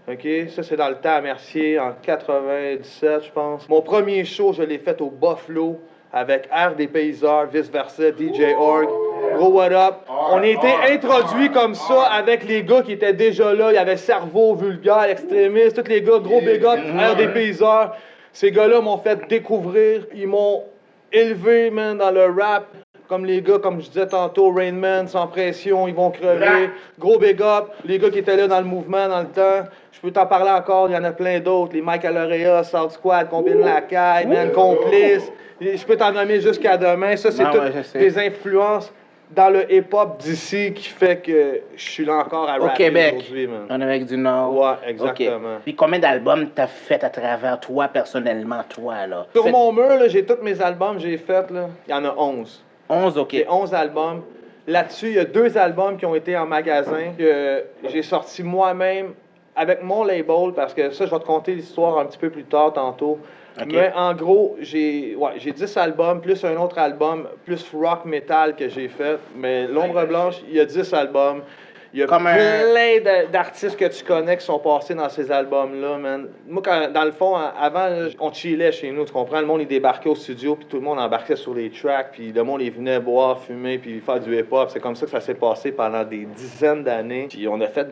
F: OK? Ça, c'est dans le temps à Mercier, en 97, je pense. Mon premier show, je l'ai fait au Buffalo avec Air des Paysards, vice-versa, DJ Org. Gros what up? On a été introduits comme ça avec les gars qui étaient déjà là. Il y avait Cerveau, Vulgaire, Extrémiste, tous les gars, gros big up, Air des Paysards. Ces gars-là m'ont fait découvrir, ils m'ont élevé, man, dans le rap. Comme les gars, comme je disais tantôt, Rain Man, Sans Pression, Ils vont crever. Gros big up. Les gars qui étaient là dans le mouvement, dans le temps. Je peux t'en parler encore, il y en a plein d'autres. Les Mike Alorea, South Squad, Combine la caille, man, Complice. Je peux t'en nommer jusqu'à demain. Ça, c'est toutes des influences dans le hip-hop d'ici qui fait que je suis là encore à rapper aujourd'hui, man.
O: En Amérique du Nord.
F: Ouais, exactement.
O: Okay. Puis combien d'albums t'as fait à travers toi, personnellement, toi, là?
F: Sur mon mur, là, j'ai tous mes albums que j'ai faits, là. Il y en a 11.
O: 11, OK.
F: J'ai 11 albums. Là-dessus, il y a 2 albums qui ont été en magasin que j'ai sortis moi-même avec mon label, parce que ça, je vais te conter l'histoire un petit peu plus tard, tantôt. Okay. Mais en gros, j'ai 10 albums, plus un autre album, plus rock metal que j'ai fait. Mais L'Ombre Blanche, il y a 10 albums. Il y a plein d'artistes que tu connais qui sont passés dans ces albums-là, man. Moi, dans le fond, avant, on chillait chez nous, tu comprends? Le monde, il débarquait au studio, puis tout le monde embarquait sur les tracks, puis le monde, il venait boire, fumer, puis faire du hip-hop. C'est comme ça que ça s'est passé pendant des dizaines d'années. Puis on a fait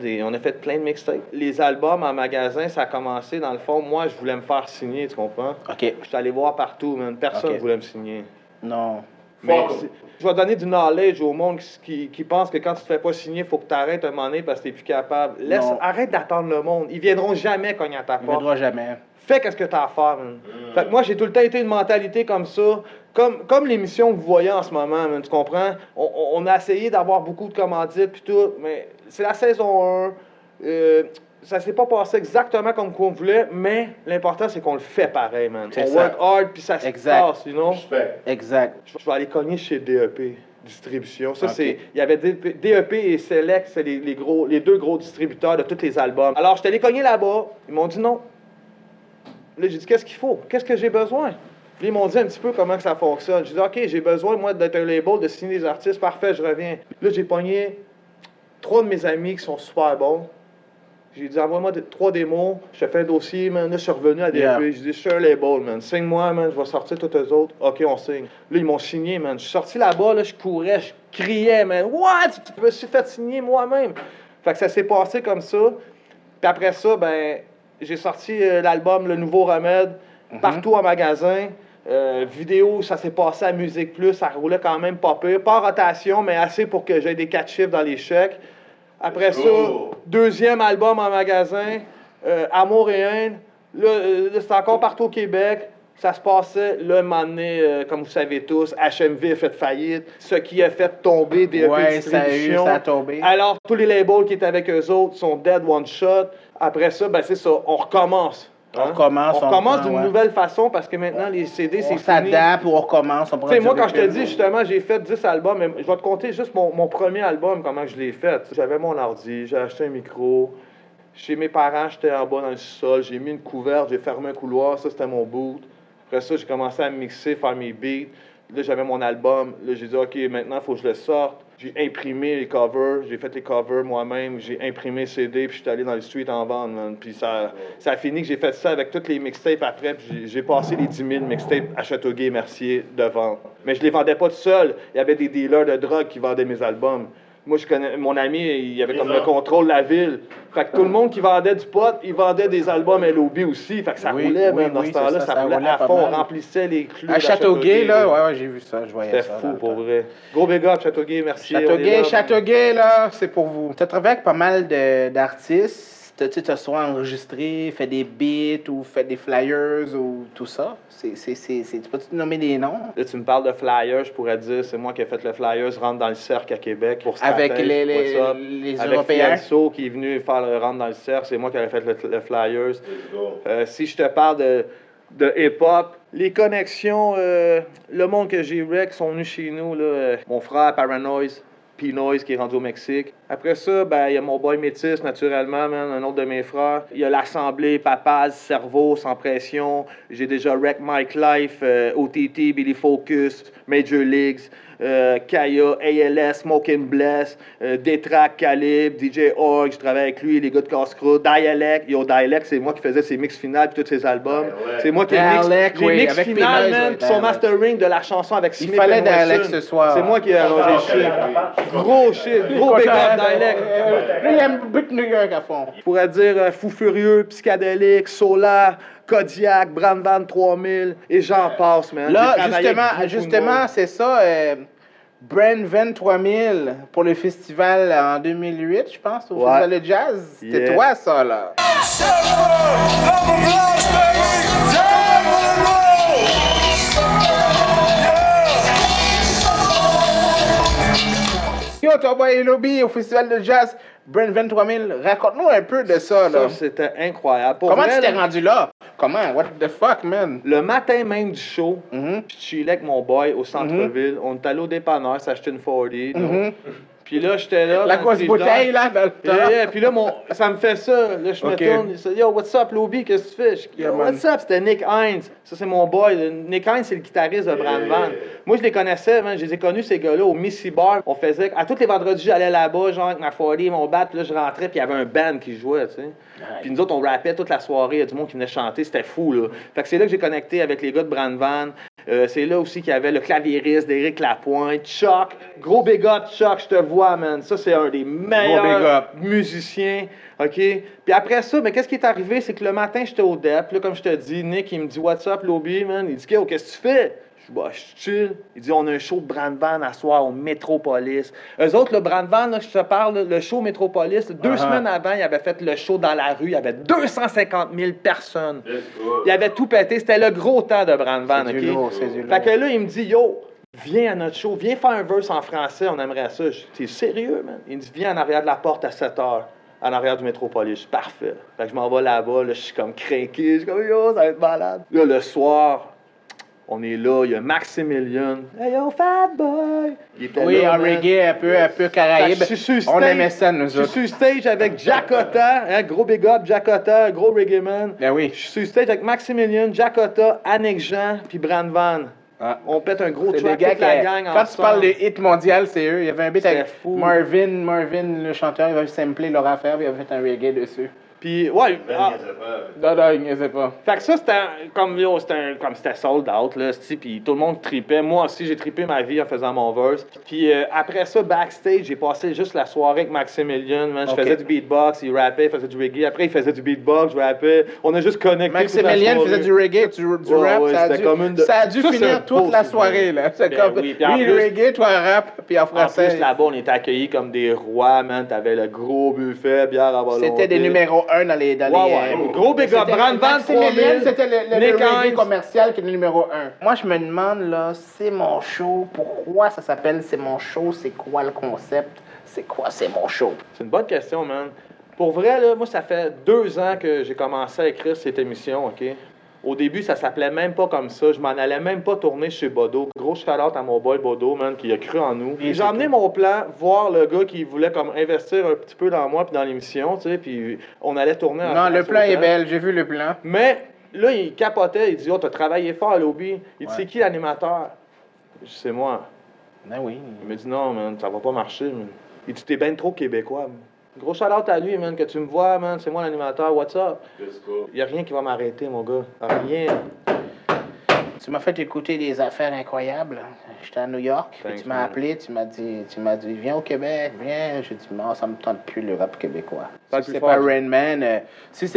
F: plein de mixtapes. Les albums en magasin, ça a commencé, dans le fond, moi, je voulais me faire signer, tu comprends?
O: OK.
F: J'étais allé voir partout, man. Personne voulait me signer.
O: Non.
F: Mais je vais donner du knowledge au monde qui pense que quand tu te fais pas signer, il faut que tu arrêtes un moment donné parce que tu n'es plus capable. Arrête d'attendre le monde. Ils viendront jamais cogner à ta porte.
O: Ils viendront jamais.
F: Fais qu'est-ce que tu as à faire, man. Fait que moi, j'ai tout le temps été une mentalité comme ça. Comme l'émission que vous voyez en ce moment, man, tu comprends? On a essayé d'avoir beaucoup de commandites puis tout, mais c'est la saison 1. Ça s'est pas passé exactement comme qu'on voulait, mais l'important, c'est qu'on le fait pareil, man. On work hard, puis ça se passe, you know?
O: Exact.
F: Je vais aller cogner chez DEP Distribution. Ça, c'est... Il y avait DEP et Select, c'est les 2 gros distributeurs de tous les albums. Alors, je suis allé cogner là-bas. Ils m'ont dit non. Là, j'ai dit, qu'est-ce qu'il faut? Qu'est-ce que j'ai besoin? Puis ils m'ont dit un petit peu comment que ça fonctionne. J'ai dit, OK, j'ai besoin, moi, d'être un label, de signer des artistes. Parfait, je reviens. Là, j'ai pogné 3 de mes amis qui sont super bons. J'ai dit, envoie-moi 3 démos, je te fais un dossier, man. Là, je suis revenu à DEP. J'ai dit, je suis un label, man. Signe-moi, man, je vais sortir tous eux autres. OK, on signe. Là, ils m'ont signé, man. Je suis sorti là-bas, là, je courais, je criais, man. What? Je me suis fait signer moi-même. Fait que ça s'est passé comme ça. Puis après ça, ben, j'ai sorti l'album Le Nouveau Remède partout en magasin. Vidéo, ça s'est passé à Musique Plus. Ça roulait quand même pas pire. Pas en rotation, mais assez pour que j'aie des 4 chiffres dans les chèques. Après ça, 2e album en magasin, Amour et Haine. Là, c'est encore partout au Québec. Ça se passait, là, un moment donné, comme vous savez tous, HMV a fait faillite, ce qui a fait tomber des distributions.
O: Ça a tombé.
F: Alors, tous les labels qui étaient avec eux autres sont dead one shot. Après ça, ben c'est ça, on recommence.
O: On recommence
F: d'une nouvelle façon parce que maintenant, les CD, c'est fini.
O: On s'adapte ou on recommence.
F: Tu sais, moi, quand je te dis, justement, j'ai fait 10 albums, mais je vais te compter juste mon premier album, comment je l'ai fait. J'avais mon ordi, j'ai acheté un micro. Chez mes parents, j'étais en bas dans le sol. J'ai mis une couverte, j'ai fermé un couloir. Ça, c'était mon boot. Après ça, j'ai commencé à mixer, faire mes beats. Là, j'avais mon album. Là, j'ai dit, OK, maintenant, il faut que je le sorte. J'ai imprimé les covers, j'ai fait les covers moi-même, j'ai imprimé CD, puis je suis allé dans les streets en vente, man. Puis ça a fini que j'ai fait ça avec toutes les mixtapes après, puis j'ai passé les 10 000 mixtapes à Châteauguay Mercier de vente. Mais je les vendais pas tout seul. Il y avait des dealers de drogue qui vendaient mes albums. Moi, je connais mon ami, il avait comme le contrôle de la ville. Fait que tout le monde qui vendait du pot, il vendait des albums LOB aussi. Fait que ça roulait, même dans ce temps-là, ça roulait à fond. On remplissait les clous.
O: À Châteauguay, là, ouais, j'ai vu ça, je voyais ça.
F: C'était fou, pour vrai. Gros big up, Châteauguay, merci.
O: Châteauguay, là, c'est pour vous. Tu as travaillé avec pas mal d'artistes. Tu as soit enregistré, fait des beats ou fait des flyers ou tout ça. Tu peux-tu nommer des noms?
F: Là, tu me parles de flyers, je pourrais dire, c'est moi qui ai fait le flyers Rentre dans le cercle à Québec pour
O: avec les
F: avec
O: Européens?
F: Avec Fianso qui est venu faire le Rentre dans le cercle, c'est moi qui ai fait le flyers. Si je te parle de hip-hop, les connexions, le monde que j'ai rec sont venus chez nous, là, mon frère Paranoise, P-Noise qui est rendu au Mexique. Après ça, ben, il y a mon boy Métis, naturellement, man, un autre de mes frères. Il y a l'Assemblée, Papaz, Cerveau, Sans Pression. J'ai déjà Wreck Mike Life, OTT, Billy Focus, Major Leagues. Kaya, ALS, Smokin' Bless, Détrac, Calibre, DJ Org, je travaille avec lui, les gars de Casse-Croûte, Dialect, Dialect, c'est moi qui faisais ses mix finales puis tous ses albums. C'est moi qui ai mix final, man, puis son mastering de la chanson avec Smith.
O: Il fallait Dialect ce soir.
F: C'est moi qui ai arrangé le shit. Gros shit, gros big up Dialect.
O: Lui, il aime beaucoup New York à fond.
F: Je pourrais dire Fou Furieux, Psychédélique, Solar, Kodiak, Brandvan 3000, et j'en passe, man.
O: Là, justement, c'est ça. Brand 23000 pour le festival en 2008, je pense, au Festival de Jazz. C'était toi, ça, là. Yo, toi, boy, Lobby au Festival de Jazz, Brand 23000, raconte-nous un peu de ça, là.
F: Ça, c'était incroyable.
O: Comment tu t'es rendu là? Comment? What the fuck, man?
F: Le matin même du show, je chillais avec mon boy au centre-ville. On est allé au dépanneur s'acheter une 40. Puis là, j'étais là.
O: La grosse bouteille, là, dans le temps.
F: Puis là, ça me fait ça. Là, je me tourne. Il dit, yo, what's up, Lobby? Qu'est-ce que tu fais? Yo, what's up? C'était Nick Hines. Ça, c'est mon boy. Nick Hines, c'est le guitariste de Brandvan. Moi, je les connaissais, man. Je les ai connus, ces gars-là, au Missy Bar. On faisait. À tous les vendredis, j'allais là-bas, genre, avec ma 40, mon bat. Puis là, je rentrais, puis il y avait un band qui jouait, tu sais. Puis nous autres, on rappait toute la soirée. Il y a du monde qui venait chanter. C'était fou, là. Fait que c'est là que j'ai connecté avec les gars de Brandvan. C'est là aussi qu'il y avait le claviériste d'Éric Lapointe, Chuck. Gros big up, Chuck, je te vois, man. Ça, c'est un des meilleurs musiciens. OK? Puis après ça, mais qu'est-ce qui est arrivé? C'est que le matin, j'étais au DEP. Là, comme je te dis, Nick, il me dit, what's up, Lobby, man? Il dit, qu'est-ce que tu fais? Je dis, bah, je chill. Il dit, on a un show de Brandvan à soir au Métropolis. Eux autres, le Brandvan, là, je te parle, le show Métropolis, 2 semaines avant, ils avaient fait le show dans la rue. Il y avait 250 000 personnes. Il avait tout pété. C'était le gros temps de Brandvan, OK? Fait que là, il me dit, yo, viens à notre show, viens faire un verse en français, on aimerait ça. T'es sérieux, man? Il me dit, viens en arrière de la porte à 7 h. En arrière du Métropolis. Parfait. Fait que je m'en vais là-bas, là, je suis comme craqué, je suis comme, yo, ça va être malade. Là, le soir, on est là, il y a Maximilian. Hey yo, fat boy! Il était là,
O: en reggae, un peu caraïbe. On aimait ça, nous autres.
F: Je suis sur stage avec Jackota, hein, gros big up, Jackota, gros reggae man.
O: Ben oui.
F: Je suis sur stage avec Maximilian, Jackota, Annick Jean, puis Brandvan. On pète un gros track, toute la gang ensemble.
O: Quand tu parles de hit mondial, c'est eux. Il y avait un beat avec Marvin, le chanteur, il avait samplé leur affaire, puis il avait fait un reggae dessus.
F: Puis, ouais.
O: Non, il niaisait pas.
F: Fait que ça, c'était sold out, là, puis tout le monde tripait. Moi aussi, j'ai trippé ma vie en faisant mon verse. Puis après ça, backstage, j'ai passé juste la soirée avec Maximilian, man. Je faisais du beatbox, il rappait, il faisait du reggae. Après, il faisait du beatbox, je rappais. On a juste connecté.
O: Maximilian faisait du reggae, du rap. Ça a dû finir toute la soirée, là. C'est comme, lui, le reggae, toi, rap, puis en français.
F: En plus, là-bas, on était accueillis comme des rois, man. T'avais le gros buffet, bière à volonté.
O: C'était des numéros 1 dans les
F: gros big up, Brandvan 3000.
O: C'était le reggae commercial qui est le numéro 1. Moi, je me demande, là, c'est mon show. Pourquoi ça s'appelle C'est mon show? C'est quoi le concept? C'est quoi C'est mon show?
F: C'est une bonne question, man. Pour vrai, là, moi, ça fait 2 ans que j'ai commencé à écrire cette émission, OK? Au début, ça s'appelait même pas comme ça. Je m'en allais même pas tourner chez Bodo. Gros shout-out à mon boy Bodo, man, qui a cru en nous. J'ai emmené mon plan, voir le gars qui voulait comme investir un petit peu dans moi puis dans l'émission, tu sais, puis on allait tourner
O: Non, le plan est belle, j'ai vu le plan.
F: Mais là, il capotait, il dit, oh, t'as travaillé fort, Lobby. Il dit, c'est qui l'animateur? Je dis, c'est moi.
O: Ben oui.
F: Il me dit, non, man, ça va pas marcher, man. Il dit, t'es ben trop québécois, man. Gros shout-out à lui, man, que tu me vois, man, c'est moi l'animateur, what's up? Il y a rien qui va m'arrêter, mon gars. Rien.
O: Tu m'as fait écouter des affaires incroyables. J'étais à New York, puis tu m'as appelé, tu m'as dit, viens au Québec, viens. J'ai dit, non, ça me tente plus le rap québécois. Si c'est pas Rain Man, si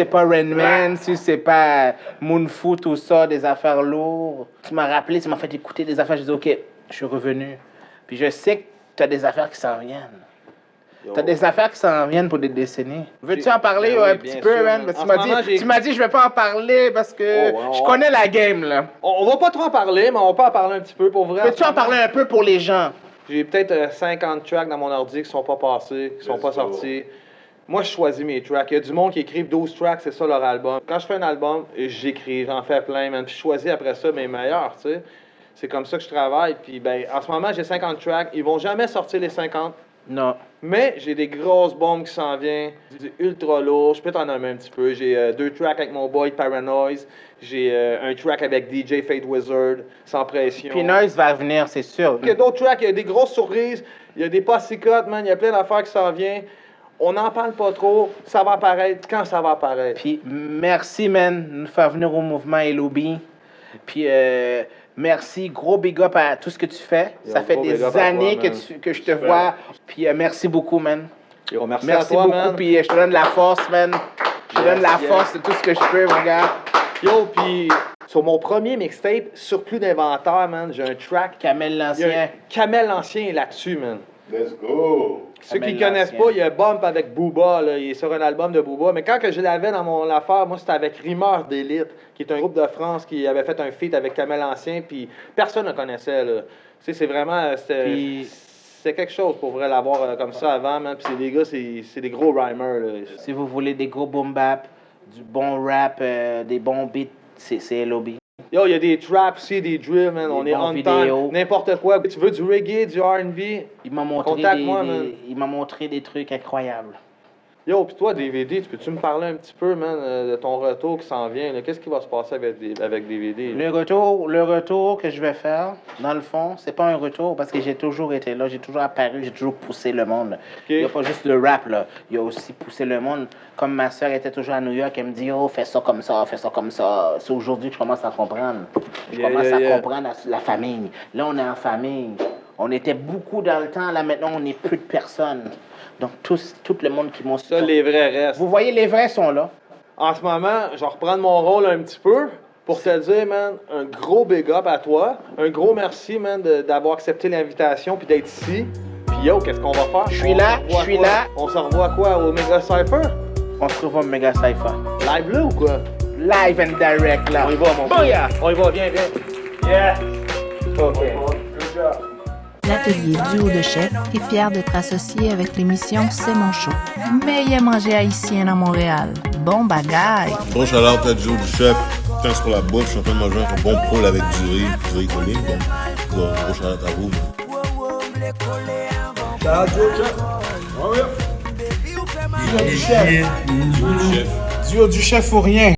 O: c'est pas Moonfoo, tout ça, des affaires lourdes. Tu m'as rappelé, tu m'as fait écouter des affaires, j'ai dit, OK, je suis revenu. Puis je sais que tu as des affaires qui s'en viennent. T'as des affaires qui s'en viennent pour des décennies. Veux-tu en parler un petit peu, man? Tu m'as dit, je vais pas en parler parce que je connais la game, là.
F: On va pas trop en parler, mais on peut en parler un petit peu pour vrai.
O: Peux-tu en parler un peu pour les gens?
F: J'ai peut-être 50 tracks dans mon ordi qui sont pas passés, qui sont pas sortis. Moi, je choisis mes tracks. Il y a du monde qui écrivent 12 tracks, c'est ça leur album. Quand je fais un album, j'écris, j'en fais plein, man. Puis je choisis après ça mes meilleurs, tu sais. C'est comme ça que je travaille. Puis, ben, en ce moment, j'ai 50 tracks. Ils vont jamais sortir les 50.
O: Non.
F: Mais j'ai des grosses bombes qui s'en viennent. C'est ultra lourd. Je peux t'en nommer un petit peu. J'ai 2 tracks avec mon boy Paranoise. J'ai un track avec DJ Fate Wizard, sans pression.
O: Puis Noise va venir, c'est sûr.
F: Il y a d'autres tracks, il y a des grosses surprises. Il y a des passicotes, man. Il y a plein d'affaires qui s'en viennent. On n'en parle pas trop. Ça va apparaître quand ça va apparaître.
O: Puis merci, man, de nous faire venir au mouvement LOB. Puis merci, gros big up à tout ce que tu fais. Ça fait des années que je te vois. Puis merci beaucoup, man.
F: Yo, merci
O: à toi, beaucoup,
F: man.
O: Puis je te donne la force, man. Je te donne la force de tout ce que je peux, mon gars.
F: Yo, puis sur mon premier mixtape, Surplus d'inventaire, man, j'ai un track.
O: Kamel l'Ancien.
F: Kamel l'Ancien est là-dessus, man.
M: Let's go!
F: Ceux qui ne connaissent pas, il y a Bump avec Booba, là. Il est sur un album de Booba. Mais quand que je l'avais dans mon affaire, moi, c'était avec Rimeur d'Élite, qui est un groupe de France qui avait fait un feat avec Kamel l'Ancien, puis personne ne connaissait, là. Tu sais, c'est vraiment... C'est quelque chose pour vrai l'avoir comme ça avant, man. Puis c'est des gars, c'est des gros rhymers, là.
O: Si vous voulez des gros boom bap, du bon rap, des bons beats, c'est LOB.
F: Yo, il y a des traps aussi, des drills, man. On est on time, n'importe quoi. Tu veux du reggae, du R&B?
O: Il m'a montré des trucs incroyables.
F: Yo, pis toi, DVD, peux-tu me parler un petit peu, man, de ton retour qui s'en vient? Qu'est-ce qui va se passer avec DVD?
O: Le retour que je vais faire, dans le fond, c'est pas un retour parce que j'ai toujours été là, j'ai toujours apparu, j'ai toujours poussé le monde. Il n'y a pas juste le rap, là. Il y a aussi poussé le monde. Comme ma soeur était toujours à New York, elle me dit « Oh, fais ça comme ça, fais ça comme ça. » C'est aujourd'hui que je commence à comprendre. Je commence à comprendre la famille. Là, on est en famille. On était beaucoup dans le temps, là, maintenant, on n'est plus de personnes. Donc, tout le monde qui m'ont...
F: Ça, les vrais restent.
O: Vous voyez, les vrais sont là.
F: En ce moment, je vais reprendre mon rôle un petit peu pour te dire, man, un gros big up à toi. Un gros merci, man, d'avoir accepté l'invitation puis d'être ici. Puis yo, qu'est-ce qu'on va faire?
O: Je suis là.
F: On se revoit quoi, au Mega Cypher?
O: On se revoit au Mega Cypher.
F: Live là ou quoi?
O: Live and direct, là.
F: On y va, mon frère.
O: Yeah.
F: On y va, viens.
O: Yeah. OK.
P: L'atelier Duo de Chef est fier d'être associé avec l'émission C'est mon show. Meilleur manger haïtien à Montréal. Bon bagaille!
Q: Gros shout-out à Duo du Chef. Thanks pour la bouffe. Je suis en train de manger un bon poule avec du riz collé. Donc, gros shout-out à vous.
J: Shout-out Duo du Chef. Duo du Chef ou rien.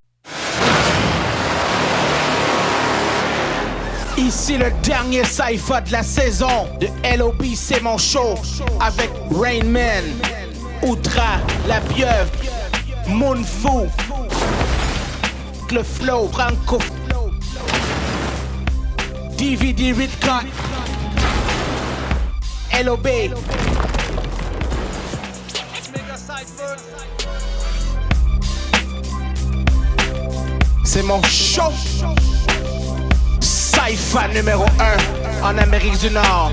R: Ici le dernier cypher de la saison de LOB, c'est mon show. Avec Rain Man, Outra, La Pieuvre, Moonfou, le flow, Franco, DVD Ridcott, LOB. C'est mon show. Cypher numéro 1 en Amérique du Nord.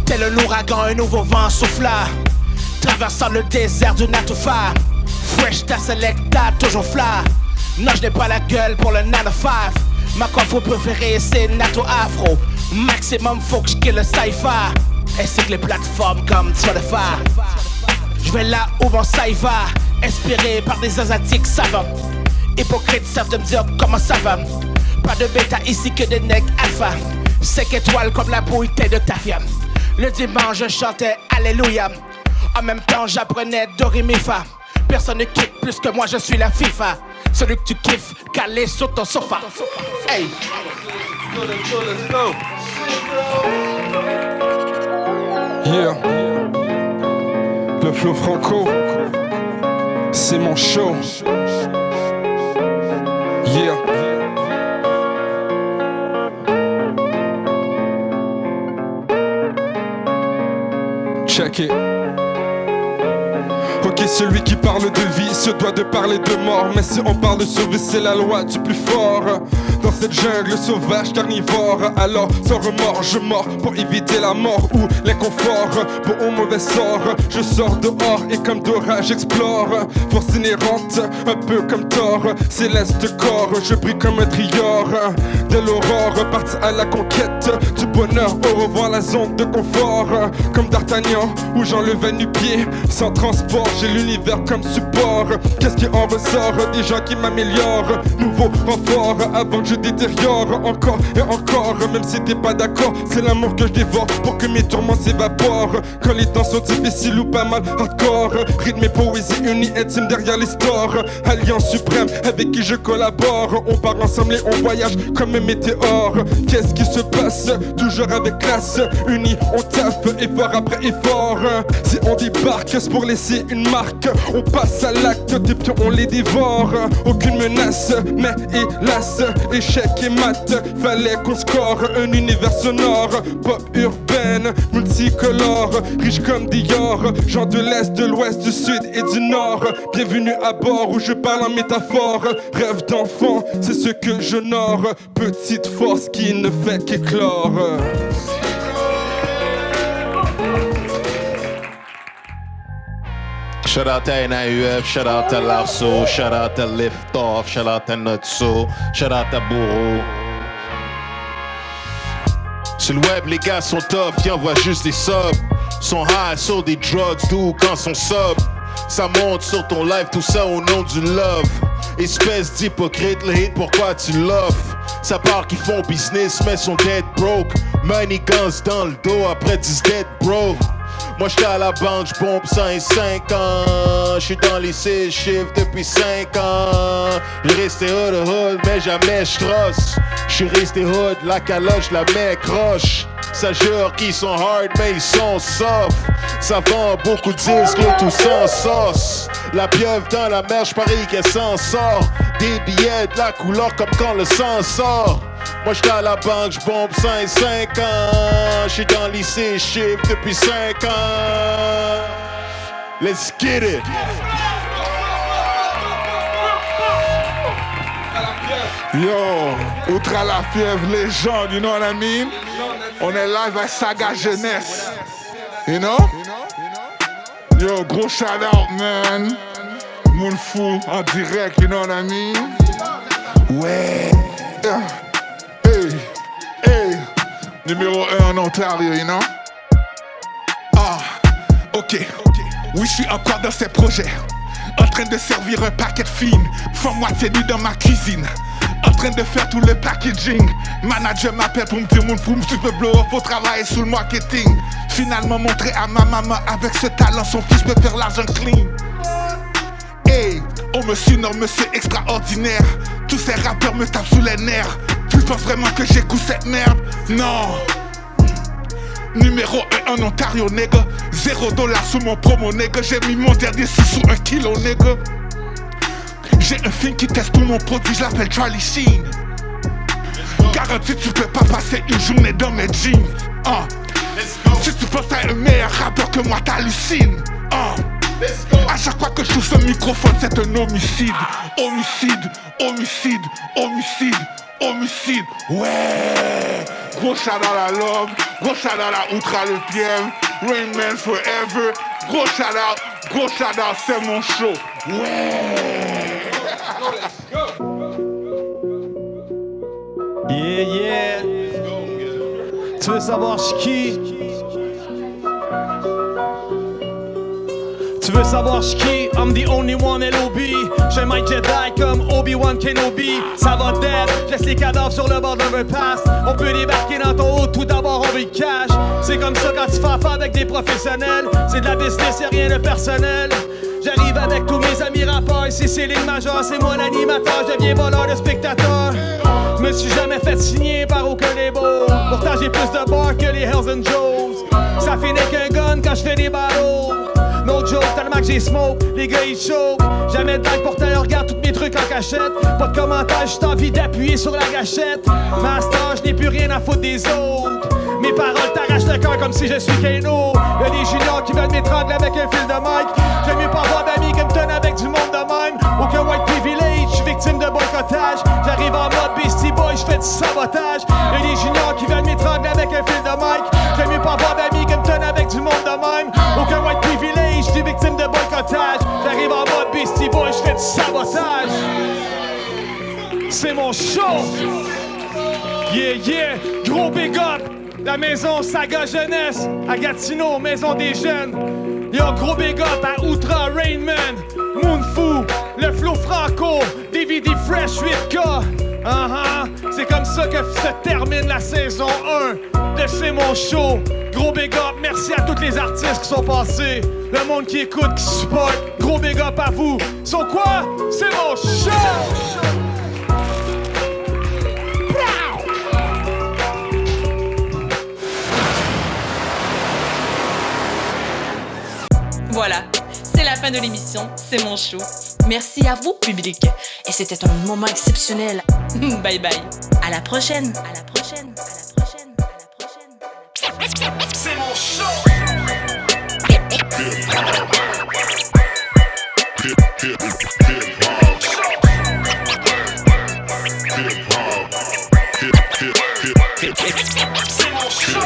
R: Tel un ouragan, un nouveau vent souffla, traversant le désert du Natoufa. Fresh ta selecta, toujours flat. Non, je n'ai pas la gueule pour le Nano 5. Ma coiffure préférée c'est Nato Afro. Maximum faut que je kill le Cypher. Ainsi que les plateformes comme Spotify. Je vais là où mon Cypher, inspiré par des asiatiques savants. Hypocrites savent de me dire comment ça va. Pas de bêta ici que des necks alpha. 5 étoiles comme la bouteille de ta fiam. Le dimanche je chantais Alléluia. En même temps j'apprenais Dori Mi Fa. Personne ne quitte plus que moi, je suis la FIFA. Celui que tu kiffes, calé sur ton sofa. Hey!
K: Let's go.
G: Yeah. Le flow franco, c'est mon show. Yeah. Check it. Ok, celui qui parle de vie se doit de parler de mort. Mais si on parle de survie, c'est la loi du plus fort. Dans cette jungle sauvage carnivore, alors sans remords je mords pour éviter la mort ou l'inconfort. Bon ou mauvais sort, je sors dehors et comme Dora j'explore. Force inhérente, un peu comme Thor, céleste corps, je brille comme un trior. De l'aurore, parti à la conquête du bonheur, au revoir la zone de confort. Comme D'Artagnan, où j'enlevais nu-pied, sans transport, j'ai l'univers comme support. Qu'est-ce qui en ressort? Des gens qui m'améliorent. Nouveau renfort avant que je détériore encore et encore. Même si t'es pas d'accord, c'est l'amour que je dévore pour que mes tourments s'évaporent. Quand les temps sont difficiles ou pas mal hardcore, rythme et poésie unis intime derrière les stores. Alliance suprême avec qui je collabore. On part ensemble et on voyage comme un météore. Qu'est-ce qui se passe? Toujours avec classe. Unis on taffe effort après effort. Si on débarque c'est pour laisser une marque. On passe à l'acte, tes pions on les dévore. Aucune menace mais hélas échec et mat. Fallait qu'on score un univers sonore. Pop urbaine, multicolore, riche comme Dior. Gens de l'Est, de l'Ouest, du Sud et du Nord. Bienvenue à bord où je parle en métaphore. Rêve d'enfant, c'est ce que j'honore. Petite force qui ne fait qu'éclore.
K: Shout out à NAUF, shout out à Larso, shout out à Liftoff, shout out à Notso, shout out à Bourreau. Sur le web, les gars sont tough, ils envoient juste des subs. Sont high sur des drugs, d'où quand sont sub. Ça monte sur ton live, tout ça au nom du love. Espèce d'hypocrite, le hate, pourquoi tu l'offres? Ça part qu'ils font business, mais sont dead broke. Money guns dans le dos, après 10 dead bro. Moi j'étais à la banque, j'pompe 105 ans. J'suis dans les 6 chiffres depuis 5 ans. J'ai resté hood, mais jamais j'trosse. J'suis resté hood, la caloche, la mets croche. Ça jure qu'ils sont hard, mais ils sont soft. Ça vend beaucoup de disques, le tout sans sauce. La pieuvre dans la mer, j'parie qu'elle s'en sort. Des billets de la couleur comme quand le sang sort. Moi j'étais à la banque, j'bombe 5 ans. J'suis dans le lycée, chiffre depuis 5 ans. Let's get it.
I: Yo, Outre à la fièvre, légende, you know what I mean? On est live à Saga Jeunesse. You know? Yo, gros shout out, man. Moun fou en direct, you know what I mean? Ouais. Hey. Numéro 1 en Ontario, you know? Ah, ok. Oui, je suis encore dans ces projets. En train de servir un paquet de fines. Femme moitié nue dans ma cuisine. En train de faire tout le packaging. Manager m'appelle pour me dire mon fou, tu peux blow up, faut travailler sous le marketing. Finalement montrer à ma maman avec ce talent, son fils peut faire l'argent clean. Hey, on me surnomme monsieur extraordinaire. Tous ces rappeurs me tapent sous les nerfs. Tu penses vraiment que j'écoute cette merde? Non. Numéro 1 en Ontario, nigga. $0 sous mon promo, nigga. J'ai mis mon dernier sous 1 kilo, nigga. J'ai un film qui teste tout mon produit, je l'appelle Charlie Sheen. Garanti, tu peux pas passer une journée dans mes jeans. Si tu penses à un meilleur rappeur que moi, t'hallucines. À chaque fois que je touche ce microphone, c'est un homicide. Homicide. Ouais. Gros shout out à Love, gros shout out à Outra le Pierre, Rain Man Forever. Gros shout out, c'est mon show. Ouais.
S: Yeah. Tu veux savoir qui? Tu veux savoir qui? I'm the only one LOB. J'ai my Jedi comme Obi-Wan Kenobi. Ça va dead, laisse les cadavres sur le bord d'un repass. On peut débarquer dans ton haut, tout d'abord on veut le cash. C'est comme ça quand tu fais affaire avec des professionnels. C'est de la business, c'est rien de personnel. J'arrive avec tous mes amis rappeurs. Ici c'est Ligue Major, c'est moi l'animateur. Je deviens voleur de spectateurs. Je me suis jamais fait signer par aucun label. Pourtant j'ai plus de bars que les Hells and Joes. Ça finit qu'un gun quand je fais des battles. No joke, tellement que j'ai smoke, les gars ils choke. Jamais de dague, pourtant regarde tous mes trucs en cachette. Pas de commentaire, j'ai envie d'appuyer sur la gâchette. Master, je n'ai plus rien à foutre des autres. Mes paroles t'arrachent le cœur comme si je suis Kano. Y'a des juniors qui veulent m'étrangler avec un fil de mic. J'aime mieux pas avoir d'amis qui me tentent avec du monde de même. Aucun white privilege, je suis victime de boycottage. J'arrive en mode Beastie Boy, je fais du sabotage. Y'a des juniors qui veulent m'étrangler avec un fil de mic. J'aime mieux pas avoir d'amis qui me tentent avec du monde de même. Aucun white privilege, je suis victime de boycottage. J'arrive en mode Beastie Boy, je fais du sabotage. C'est mon show. Yeah, gros big up. la maison Saga Jeunesse à Gatineau, maison des jeunes. Yo, gros big up à Outra, Rainman, Moonfoo, le Flow Franco, DVD Fresh 8K. C'est comme ça que se termine la saison 1 de C'est mon show. Gros big up, merci à tous les artistes qui sont passés, le monde qui écoute, qui supporte. Gros big up à vous. So quoi? C'est mon show!
B: Voilà, c'est la fin de l'émission, c'est mon show. Merci à vous, public. Et c'était un moment exceptionnel. Bye bye. À la prochaine. À la prochaine. À la prochaine. À la prochaine.
C: C'est mon show. C'est mon show.